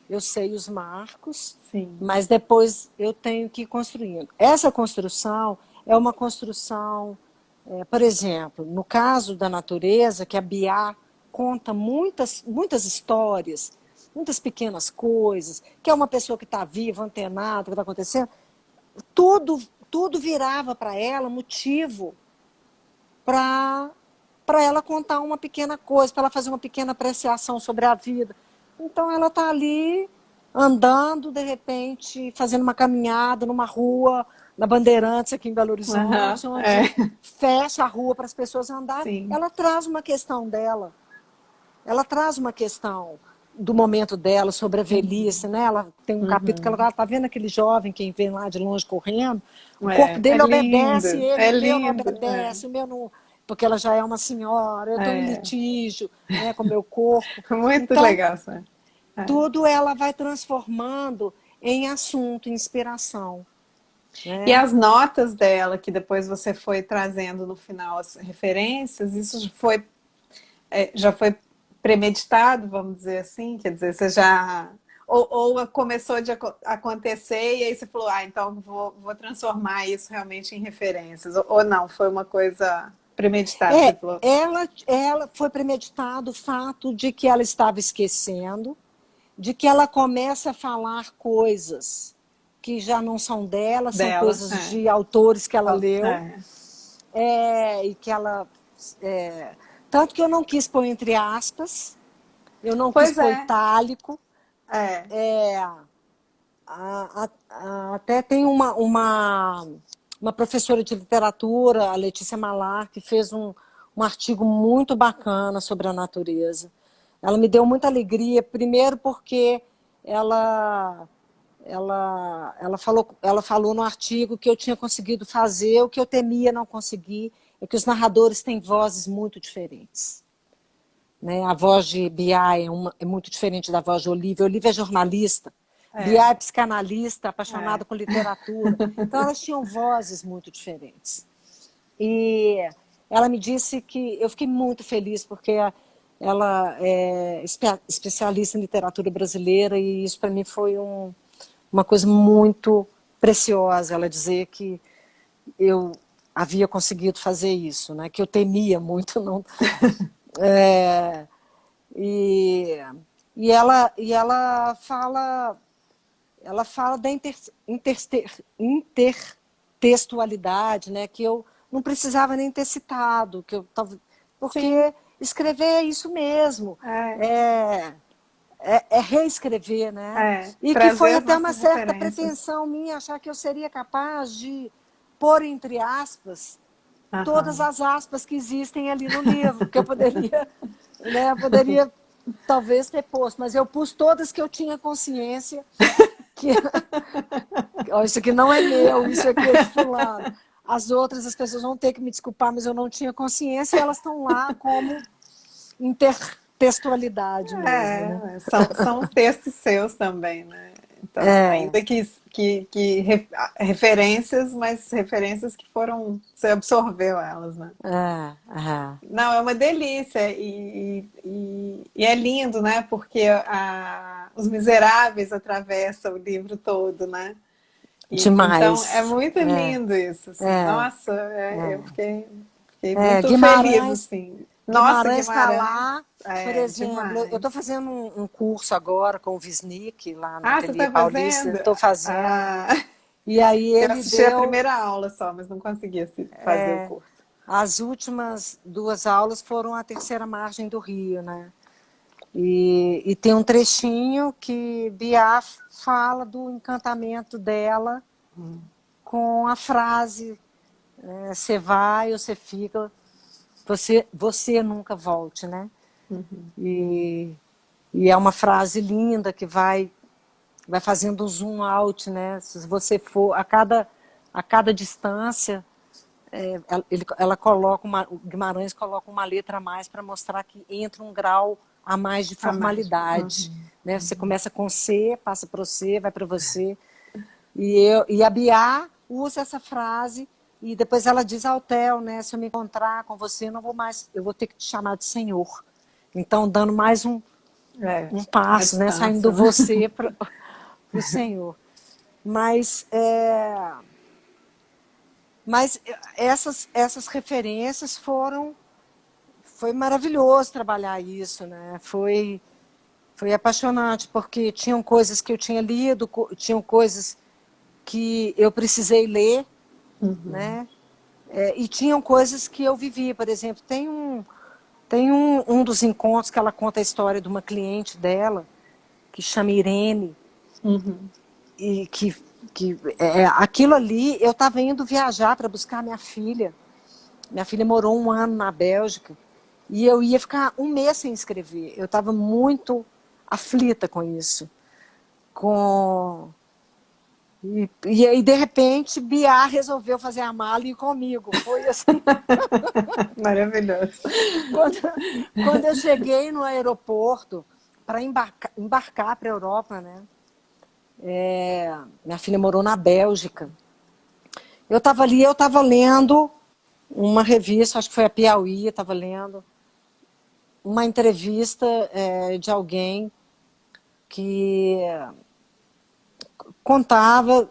Eu sei os marcos, mas depois eu tenho que ir construindo. Essa construção é uma construção, por exemplo, no caso da natureza, que a Biá conta muitas histórias, muitas pequenas coisas, que é uma pessoa que está viva, antenada, o que está acontecendo, tudo virava para ela motivo para ela contar uma pequena coisa, para ela fazer uma pequena apreciação sobre a vida. Então ela está ali andando, de repente, fazendo uma caminhada numa rua, na Bandeirantes, aqui em Belo Horizonte, onde fecha a rua para as pessoas andarem. Ela traz uma questão dela. Ela traz uma questão do momento dela, sobre a velhice, né? Ela tem um capítulo que ela está vendo aquele jovem que vem lá de longe correndo, o corpo dele obedece, o meu não obedece, o meu não... Porque ela já é uma senhora, eu estou em litígio, né, com o meu corpo. Muito então, legal, Sônia. Tudo ela vai transformando em assunto, em inspiração. E as notas dela, que depois você foi trazendo no final as referências, isso já foi premeditado, vamos dizer assim? Quer dizer, você já... Ou começou de acontecer e aí você falou, então vou transformar isso realmente em referências. Ou não, foi uma coisa premeditada? Você falou. Ela foi premeditado o fato de que ela estava esquecendo, de que ela começa a falar coisas que já não são dela, são coisas de autores que ela leu. E que ela... tanto que eu não quis pôr entre aspas, eu não quis pôr itálico. Até tem uma professora de literatura, a Letícia Malar, que fez um artigo muito bacana sobre a natureza. Ela me deu muita alegria, primeiro porque ela falou no artigo que eu tinha conseguido fazer o que eu temia não conseguir, é que os narradores têm vozes muito diferentes. Né? A voz de Biá é muito diferente da voz de Olívia. Olívia é jornalista, Biá é psicanalista, apaixonada por literatura. Então, elas tinham vozes muito diferentes. E ela me disse que... Eu fiquei muito feliz, porque ela é especialista em literatura brasileira e isso, para mim, foi uma coisa muito preciosa. Ela dizer que eu havia conseguido fazer isso, né? Que eu temia muito não... E ela fala da intertextualidade, né? Que eu não precisava nem ter citado, porque escrever é isso mesmo, é reescrever, né? E que foi até uma certa pretensão minha achar que eu seria capaz de pôr entre aspas todas as aspas que existem ali no livro, que eu poderia, né, talvez ter posto, mas eu pus todas que eu tinha consciência que isso aqui não é meu, isso aqui é de fulano. As outras, as pessoas vão ter que me desculpar, mas eu não tinha consciência e elas estão lá como intertextualidade mesmo. Né? São textos seus também, né? Então, ainda que referências, mas referências que você absorveu elas, né? Não, é uma delícia e é lindo, né? Porque Os Miseráveis atravessa o livro todo, né? Demais. Então, é muito lindo isso. Assim. Nossa, eu fiquei muito feliz, assim. Nossa, Guimarães está lá, por exemplo, demais. eu estou fazendo um curso agora com o Wisnik, lá na você Ateliê tá Paulista. Estou fazendo. E aí eu assisti a primeira aula só, mas não consegui fazer o curso. as últimas 2 aulas foram a terceira margem do rio, né? E tem um trechinho que Bia fala do encantamento dela com a frase: você vai ou você fica, você nunca volte, né? E é uma frase linda que vai fazendo um zoom out, né? Se você for a cada distância, ela coloca o Guimarães coloca uma letra a mais para mostrar que entra um grau a mais de formalidade, né? Você começa com C, passa para você, vai para você. E a Bia usa essa frase e depois ela diz ao Theo, né? Se eu me encontrar com você, não vou mais, eu vou ter que te chamar de senhor. Então, dando mais um passo, né? Saindo do você para o senhor. Mas essas referências foi maravilhoso trabalhar isso, né? Foi apaixonante, porque tinham coisas que eu tinha lido, tinham coisas que eu precisei ler, né? E tinham coisas que eu vivi. Por exemplo, tem um dos encontros que ela conta a história de uma cliente dela, que chama Irene, e que aquilo ali, eu estava indo viajar para buscar minha filha. Minha filha morou 1 ano na Bélgica e eu ia ficar 1 mês sem escrever. Eu estava muito aflita com isso. E aí, de repente, Bia resolveu fazer a mala e ir comigo. Foi assim. Maravilhoso. Quando eu cheguei no aeroporto para embarcar para a Europa, né? Minha filha morou na Bélgica. Eu estava ali, eu estava lendo uma revista, acho que foi a Piauí, eu estava lendo uma entrevista de alguém que contava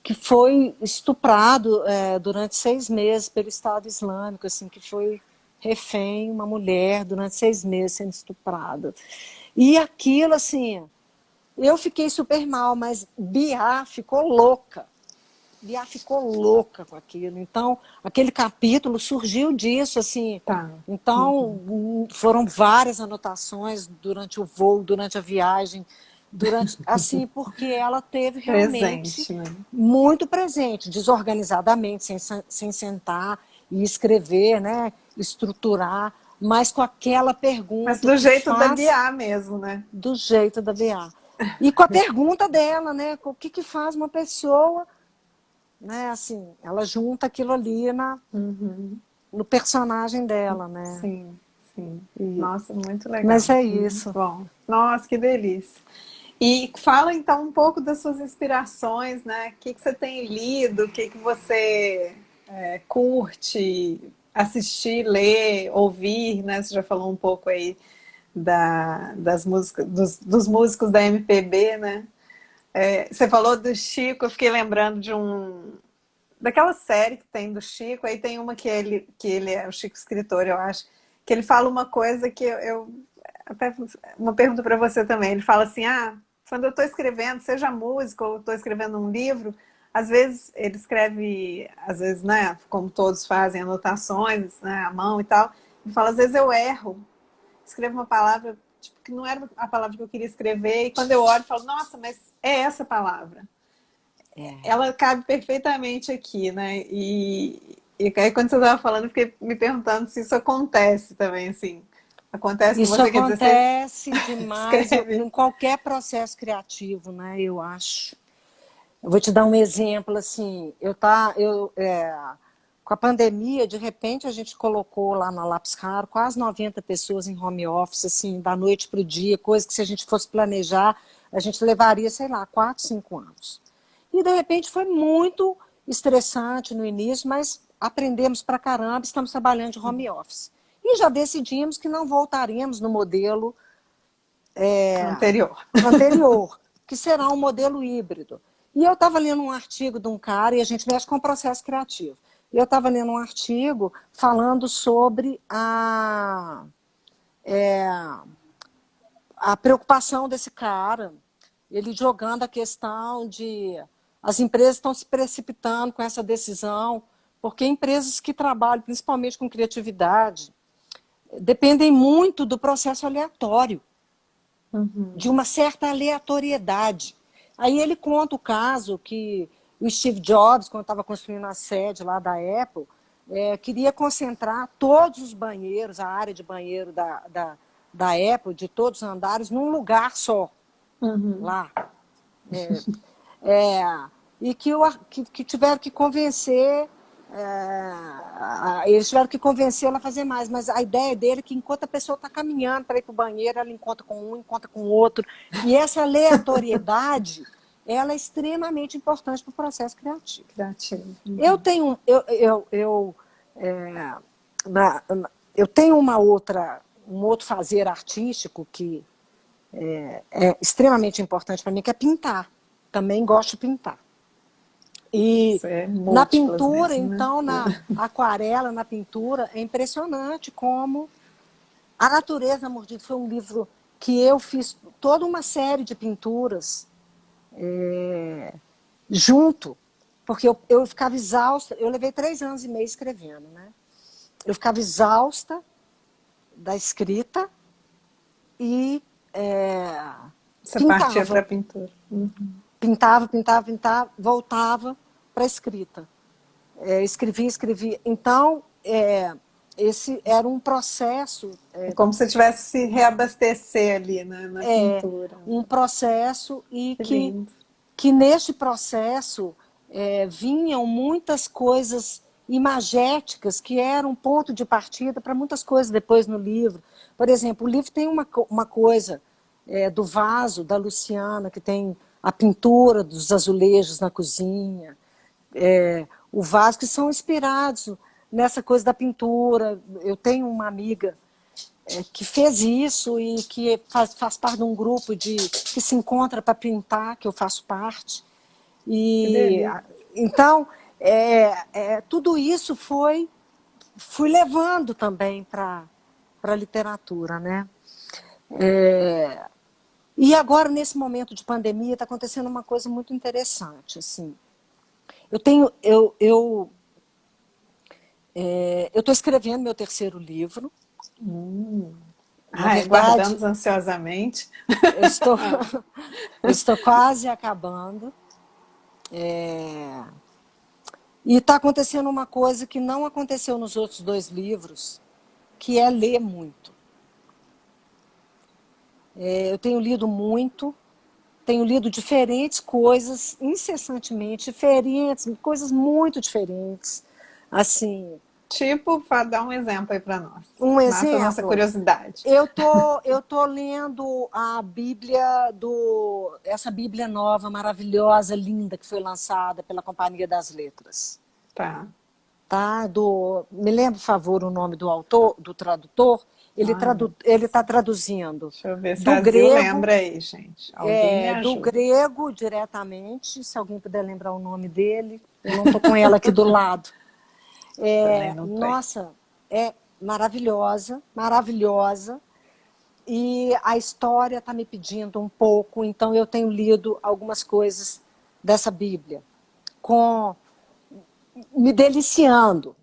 que foi estuprado durante 6 meses pelo Estado Islâmico, assim, que foi refém, uma mulher, durante 6 meses sendo estuprada. E aquilo, assim, eu fiquei super mal, mas Bia ficou louca. Bia ficou louca com aquilo. Então, aquele capítulo surgiu disso, assim. Tá. Então, foram várias anotações durante o voo, durante a viagem, assim, porque ela teve realmente Presente, né? muito presente, desorganizadamente, sem sentar e escrever, né, estruturar, mas com aquela Mas pergunta do que jeito da faz Bia mesmo, né? do jeito da Bia. E com a pergunta dela, né, o que faz uma pessoa, né, assim, ela junta aquilo ali no personagem dela, né? Sim, sim. Nossa, muito Mas legal. é Muito isso. bom. Nossa, que delícia. E fala então um pouco das suas inspirações, né? O que você tem lido, o que você curte assistir, ler, ouvir, né? Você já falou um pouco aí das músicas, dos músicos da MPB, né? Você falou do Chico, eu fiquei lembrando daquela série que tem do Chico, aí tem uma que ele é o Chico escritor, eu acho, que ele fala uma coisa que eu até uma pergunta para você também. Ele fala assim: quando eu estou escrevendo, seja música ou estou escrevendo um livro, às vezes ele escreve, às vezes, né, como todos fazem, anotações, né, à mão e tal. Ele fala: às vezes eu erro, escrevo uma palavra tipo, que não era a palavra que eu queria escrever, e quando eu olho, eu falo: nossa, mas é essa palavra. Ela cabe perfeitamente aqui, né? E aí, quando você estava falando, eu fiquei me perguntando se isso acontece também, assim. Acontece com Isso você, quer dizer, acontece você demais escreve. em qualquer processo criativo, né? Eu acho. Eu vou te dar um exemplo, assim, com a pandemia, de repente a gente colocou lá na Lápis Raro quase 90 pessoas em home office, assim, da noite para o dia, coisa que se a gente fosse planejar, a gente levaria, sei lá, 4, 5 anos. E de repente foi muito estressante no início, mas aprendemos pra caramba, estamos trabalhando de home office. E já decidimos que não voltaríamos no modelo Anterior. anterior, que será um modelo híbrido. E eu estava lendo um artigo de um cara, e a gente mexe com o processo criativo. E eu estava lendo um artigo falando sobre a preocupação desse cara, ele jogando a questão de as empresas estão se precipitando com essa decisão, porque empresas que trabalham principalmente com criatividade dependem muito do processo aleatório, de uma certa aleatoriedade. Aí ele conta o caso que o Steve Jobs, quando estava construindo a sede lá da Apple, queria concentrar todos os banheiros, a área de banheiro da Apple, de todos os andares, num lugar só, lá. E que tiveram que convencer, eles tiveram que convencê-la a fazer mais, mas a ideia dele é que enquanto a pessoa está caminhando para ir para o banheiro, ela encontra com um, encontra com o outro, e essa aleatoriedade, ela é extremamente importante para o processo criativo. Eu tenho, eu tenho um outro fazer artístico que é extremamente importante para mim, que é pintar. Também gosto de pintar. E na pintura, mesmo, né? Então, na aquarela, na pintura, é impressionante como A Natureza Mordida foi um livro que eu fiz toda uma série de pinturas junto, porque eu ficava exausta. Eu levei 3 anos e meio escrevendo, né? Eu ficava exausta da escrita e você partia para a pintura. Pintava, voltava para a escrita. Escrevia. Então, esse era um processo... como se tivesse se reabastecer ali, né, na pintura. Um processo e que neste processo vinham muitas coisas imagéticas que eram ponto de partida para muitas coisas depois no livro. Por exemplo, o livro tem uma coisa do vaso da Luciana, que tem a pintura dos azulejos na cozinha, o vaso, que são inspirados nessa coisa da pintura. Eu tenho uma amiga que fez isso e que faz parte de um grupo que se encontra para pintar, que eu faço parte. E então, tudo isso fui levando também para a literatura, né? E agora, nesse momento de pandemia, está acontecendo uma coisa muito interessante. Assim. Eu estou escrevendo meu 3º livro. Guardamos ansiosamente. Eu estou quase acabando. E está acontecendo uma coisa que não aconteceu nos outros 2 livros, que é ler muito. Eu tenho lido muito, tenho lido diferentes coisas, incessantemente, diferentes, coisas muito diferentes. Assim, tipo, dá um exemplo aí para nós. Um exemplo? Mata a nossa curiosidade. Eu tô lendo a Bíblia essa Bíblia nova, maravilhosa, linda, que foi lançada pela Companhia das Letras. Tá. Me lembra, por favor, o nome do autor, do tradutor? Ele está traduzindo. Deixa eu ver se do grego, lembra aí, gente. Alguém me ajuda. Do grego diretamente, se alguém puder lembrar o nome dele. Eu não estou com ela aqui do lado. Nossa, é maravilhosa, maravilhosa. E a história está me pedindo um pouco, então eu tenho lido algumas coisas dessa Bíblia, me deliciando,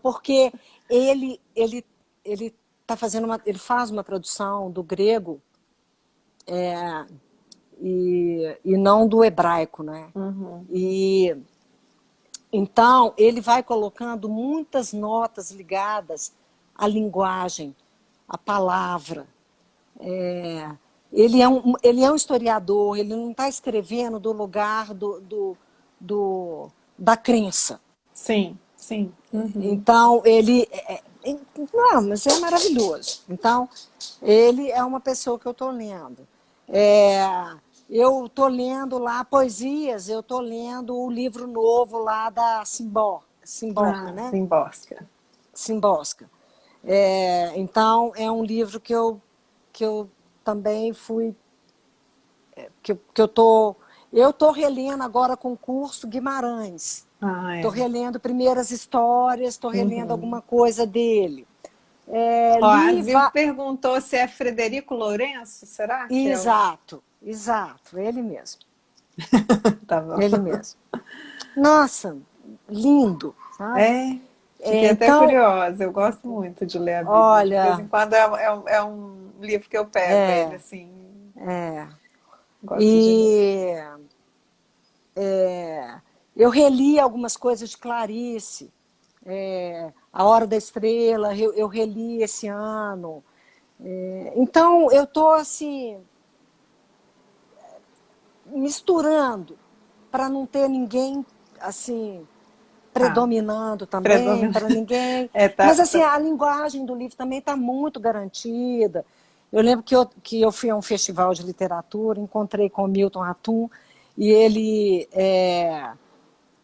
porque ele faz uma tradução do grego e não do hebraico, né? E então ele vai colocando muitas notas ligadas à linguagem, à palavra. Ele é um historiador, ele não está escrevendo do lugar da crença. Sim. Então, não, mas é maravilhoso. Então, ele é uma pessoa que eu estou lendo. Eu estou lendo lá poesias, eu estou lendo o livro novo lá da Szymborska, né? Szymborska. Então, é um livro que eu também fui... que eu estou relendo agora com o curso Guimarães. Estou relendo primeiras histórias, estou relendo alguma coisa dele. A Zil perguntou se é Frederico Lourenço, será? Exato, ele mesmo. Tá bom. Ele mesmo. Nossa, lindo, sabe? É, fiquei até Então, curiosa. Eu gosto muito de ler a Bíblia. De vez olha, em quando é um livro que eu pego ele, é, assim. é. Gosto de ler. E eu reli algumas coisas de Clarice, A Hora da Estrela, eu reli esse ano. Então, eu estou assim, misturando, para não ter ninguém assim Tá. predominando também, Predomina. para ninguém. É, Mas tá, assim, a linguagem do livro também está muito garantida. Eu lembro que eu fui a um festival de literatura, encontrei com o Milton Atum, e ele,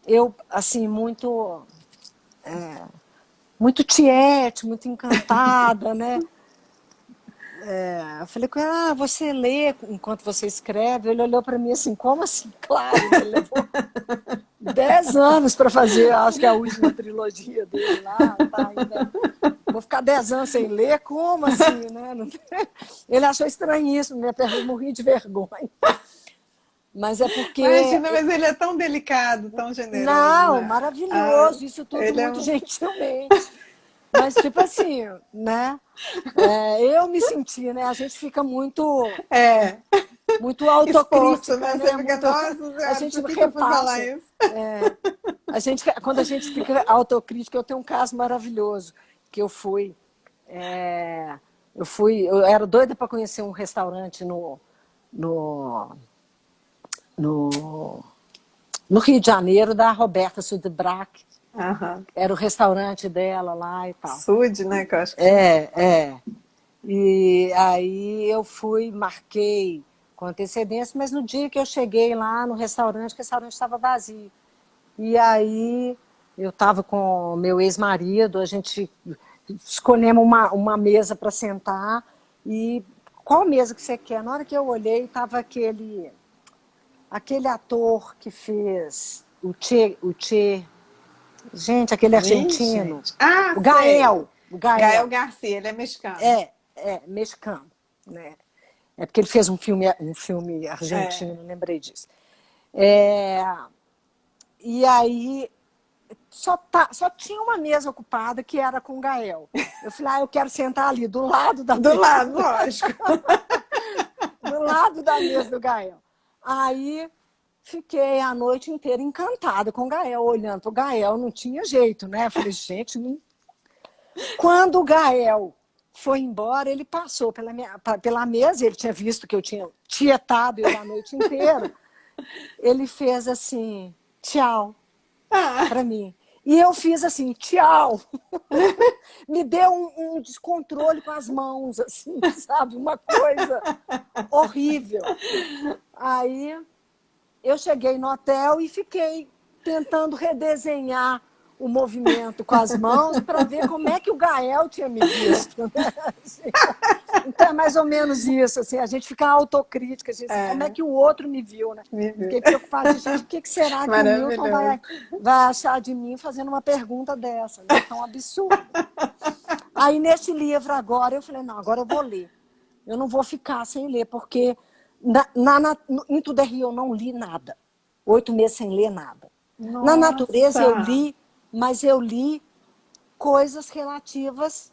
eu, assim, muito tiete, muito encantada, né? Eu falei com ele, você lê enquanto você escreve? Ele olhou para mim assim, como assim? Claro, né? Ele levou 10 anos para fazer, acho que a última trilogia dele lá, tá ainda. Vou ficar 10 anos sem ler? Como assim, né? Ele achou estranhíssimo, minha pergunta, morri de vergonha. Mas é porque. imagina, mas ele é tão delicado, tão generoso, Não, né? Ah, maravilhoso, isso tudo ele é muito um... gentilmente. Mas, tipo assim, né? Eu me senti, né? A gente fica muito, É, muito exposto, autocrítica, né? né? Você fica, Muito, nossa a senhora, gente por que eu fui falar repassa. isso? Quando a gente fica autocrítica, eu tenho um caso maravilhoso que eu fui. é, eu era doida para conhecer um restaurante no, no, no Rio de Janeiro, da Roberta Sudebrac. Aham. Era o restaurante dela lá e tal. Sude, né? Que eu acho que chama. É. E aí eu fui, marquei com antecedência, mas no dia que eu cheguei lá no restaurante, o restaurante estava vazio. E aí eu estava com o meu ex-marido, a gente escolhemos uma mesa para sentar. E qual mesa que você quer? Na hora que eu olhei, estava aquele ator que fez o Che, gente, aquele Ih, argentino, gente. Ah, o sei. Gael, o Gael Gael, Garcia, ele é mexicano. mexicano, né? É porque ele fez um filme É. argentino, lembrei disso. É, e aí só tinha uma mesa ocupada que era com o Gael. Eu falei, eu quero sentar ali, do lado da Do mesa, lado, lógico. do lado da mesa do Gael. Aí fiquei a noite inteira encantada com o Gael, olhando para o Gael, não tinha jeito, né? Eu falei, gente, não. Quando o Gael foi embora, ele passou pela mesa, ele tinha visto que eu tinha tietado ele a noite inteira. Ele fez assim, tchau, Ah, para mim. E eu fiz assim, tchau. Me deu um descontrole com as mãos, assim, sabe? Uma coisa horrível. Aí eu cheguei no hotel e fiquei tentando redesenhar o movimento com as mãos para ver como é que o Gael tinha me visto. Né? Assim, então é mais ou menos isso, assim, a gente fica autocrítica, assim, como é é, que o outro me viu, né? me viu. Fiquei preocupada, gente, o que será que o Milton Maravilhoso. vai achar de mim fazendo uma pergunta dessa, né? Tão absurda. Aí nesse livro agora eu falei, não, agora eu vou ler. Eu não vou ficar sem ler, porque no Into the Rio eu não li nada. 8 meses sem ler nada. Na natureza eu Nossa. li, mas eu li coisas relativas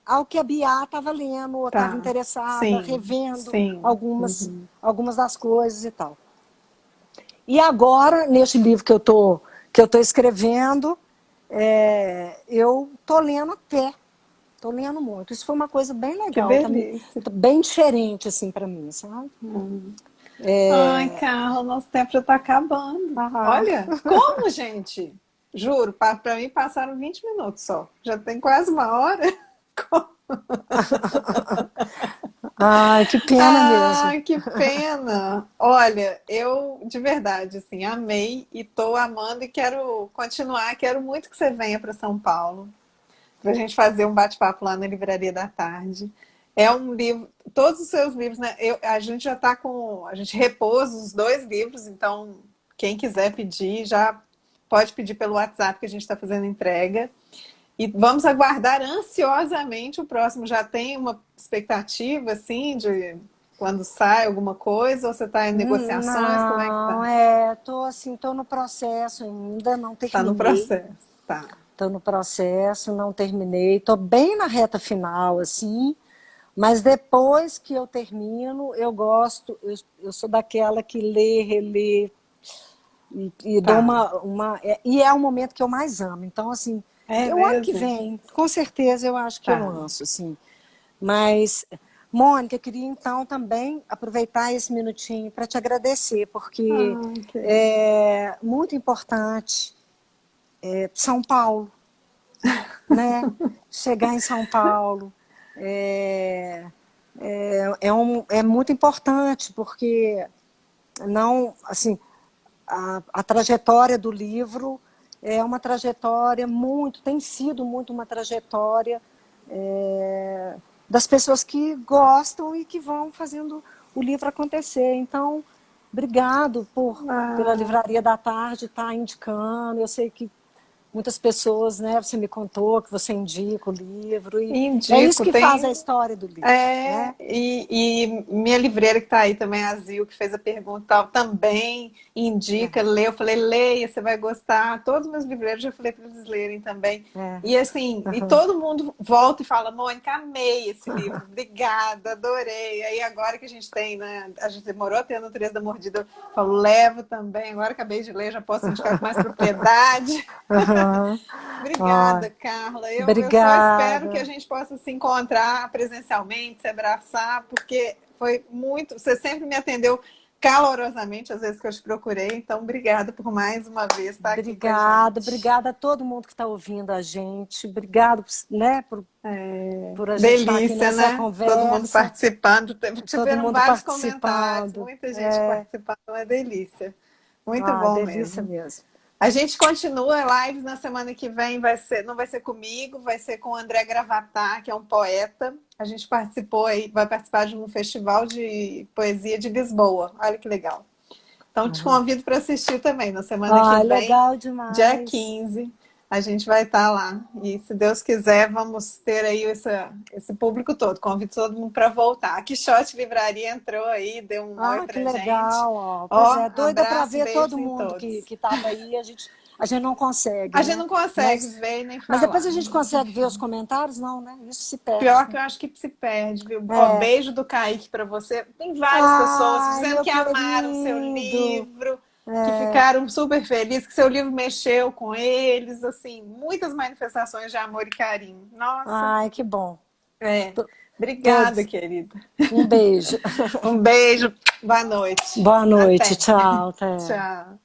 ao que a Bia estava lendo, ou estava Tá. interessada, Sim, revendo sim. algumas das coisas e tal. E agora, nesse livro que eu tô escrevendo, eu tô lendo até. Tô lendo muito. Isso foi uma coisa bem Que legal, tá delícia. bem diferente assim para mim, sabe? Ai, Carla, nosso tempo já tá acabando. Ah, Olha, como, gente? Juro, para mim passaram 20 minutos só. Já tem quase uma hora. ai, que pena mesmo. Ah, que pena! Olha, eu de verdade assim amei e tô amando e quero continuar. Quero muito que você venha para São Paulo para a gente fazer um bate-papo lá na Livraria da Tarde. É um livro, todos os seus livros, né? A gente já está a gente repôs os 2 livros, então quem quiser pedir já pode pedir pelo WhatsApp que a gente está fazendo entrega. E vamos aguardar ansiosamente o próximo. Já tem uma expectativa assim de quando sai alguma coisa, ou você está em negociações? Como é que tá? tô assim, tô no processo ainda, não Tá no terminei. processo, tá. Tô no processo, não terminei, tô bem na reta final, assim, mas depois que eu termino, eu gosto, eu sou daquela que lê, relê, e dou Tá. e é o momento que eu mais amo. Então, assim, É o ano que mesmo? vem, com certeza, eu acho que eu Tá. lanço, assim. Mas, Mônica, eu queria então também aproveitar esse minutinho para te agradecer, porque Ah, querida. é muito importante São Paulo, né? Chegar em São Paulo é, é muito importante, porque não, assim, a trajetória do livro é uma trajetória tem sido muito uma trajetória é, das pessoas que gostam e que vão fazendo o livro acontecer. Então, obrigado pela Ah, Livraria da Tarde estar indicando. Eu sei que muitas pessoas, né? Você me contou que você indica o livro e é isso indico, que faz a tem. história do livro, É, né? e minha livreira que está aí também, a Zil, que fez a pergunta, tal, também indica, É, lê. Eu falei, leia, você vai gostar. Todos os meus livreiros já falei para eles lerem também. é. E assim, e Uhum. todo mundo volta e fala, Mônica, amei esse livro, obrigada, adorei. Aí agora que a gente tem, né? A gente demorou a ter a Natureza da Mordida, eu falo, levo também, agora acabei de ler, já posso indicar com mais propriedade. Uhum. Ó, Obrigada, Carla. Eu só espero que a obrigada. gente possa se encontrar presencialmente, se abraçar, porque foi muito. Você sempre me atendeu calorosamente às vezes que eu te procurei. Então, obrigada por mais uma vez estar aqui com a Obrigada, gente. obrigada a todo mundo que está ouvindo a gente. Obrigado, né, por a gente estar aqui Delícia, nessa né? Todo mundo conversa, participando. todo Tiveram mundo vários comentários, participando. muita gente participando. Uma delícia. Muito Ah, bom delícia mesmo. mesmo. A gente continua lives na semana que vem, não vai ser comigo, vai ser com o André Gravatar, que é um poeta. A gente participou aí, vai participar de um festival de poesia de Lisboa. Olha que legal. Então te Uhum. convido para assistir também na semana que Ah, vem, legal dia demais. 15. A gente vai estar lá. E se Deus quiser, vamos ter aí esse público todo. Convido todo mundo para voltar. A Quixote Livraria entrou aí, deu um oi Ah, que pra gente. legal, ó. Pois Ó, é, doida para abraço, ver beijos todo em mundo todos. que estava aí, a gente não consegue, A gente né? não consegue Mas, ver nem mas depois falar. a gente consegue ver os comentários? Não, né? Isso se perde, Pior que né? eu acho que se perde, viu? Ó, É. beijo do Kaique para você. Tem várias pessoas Ai, dizendo meu que amaram o seu querido. livro, que É. ficaram super felizes, que seu livro mexeu com eles, assim, muitas manifestações de amor e carinho. Nossa, Ai, que bom. é. To- Obrigada, Todos. querida. Um beijo. Um beijo, boa noite. Boa noite. Até. Tchau. Até. Tchau.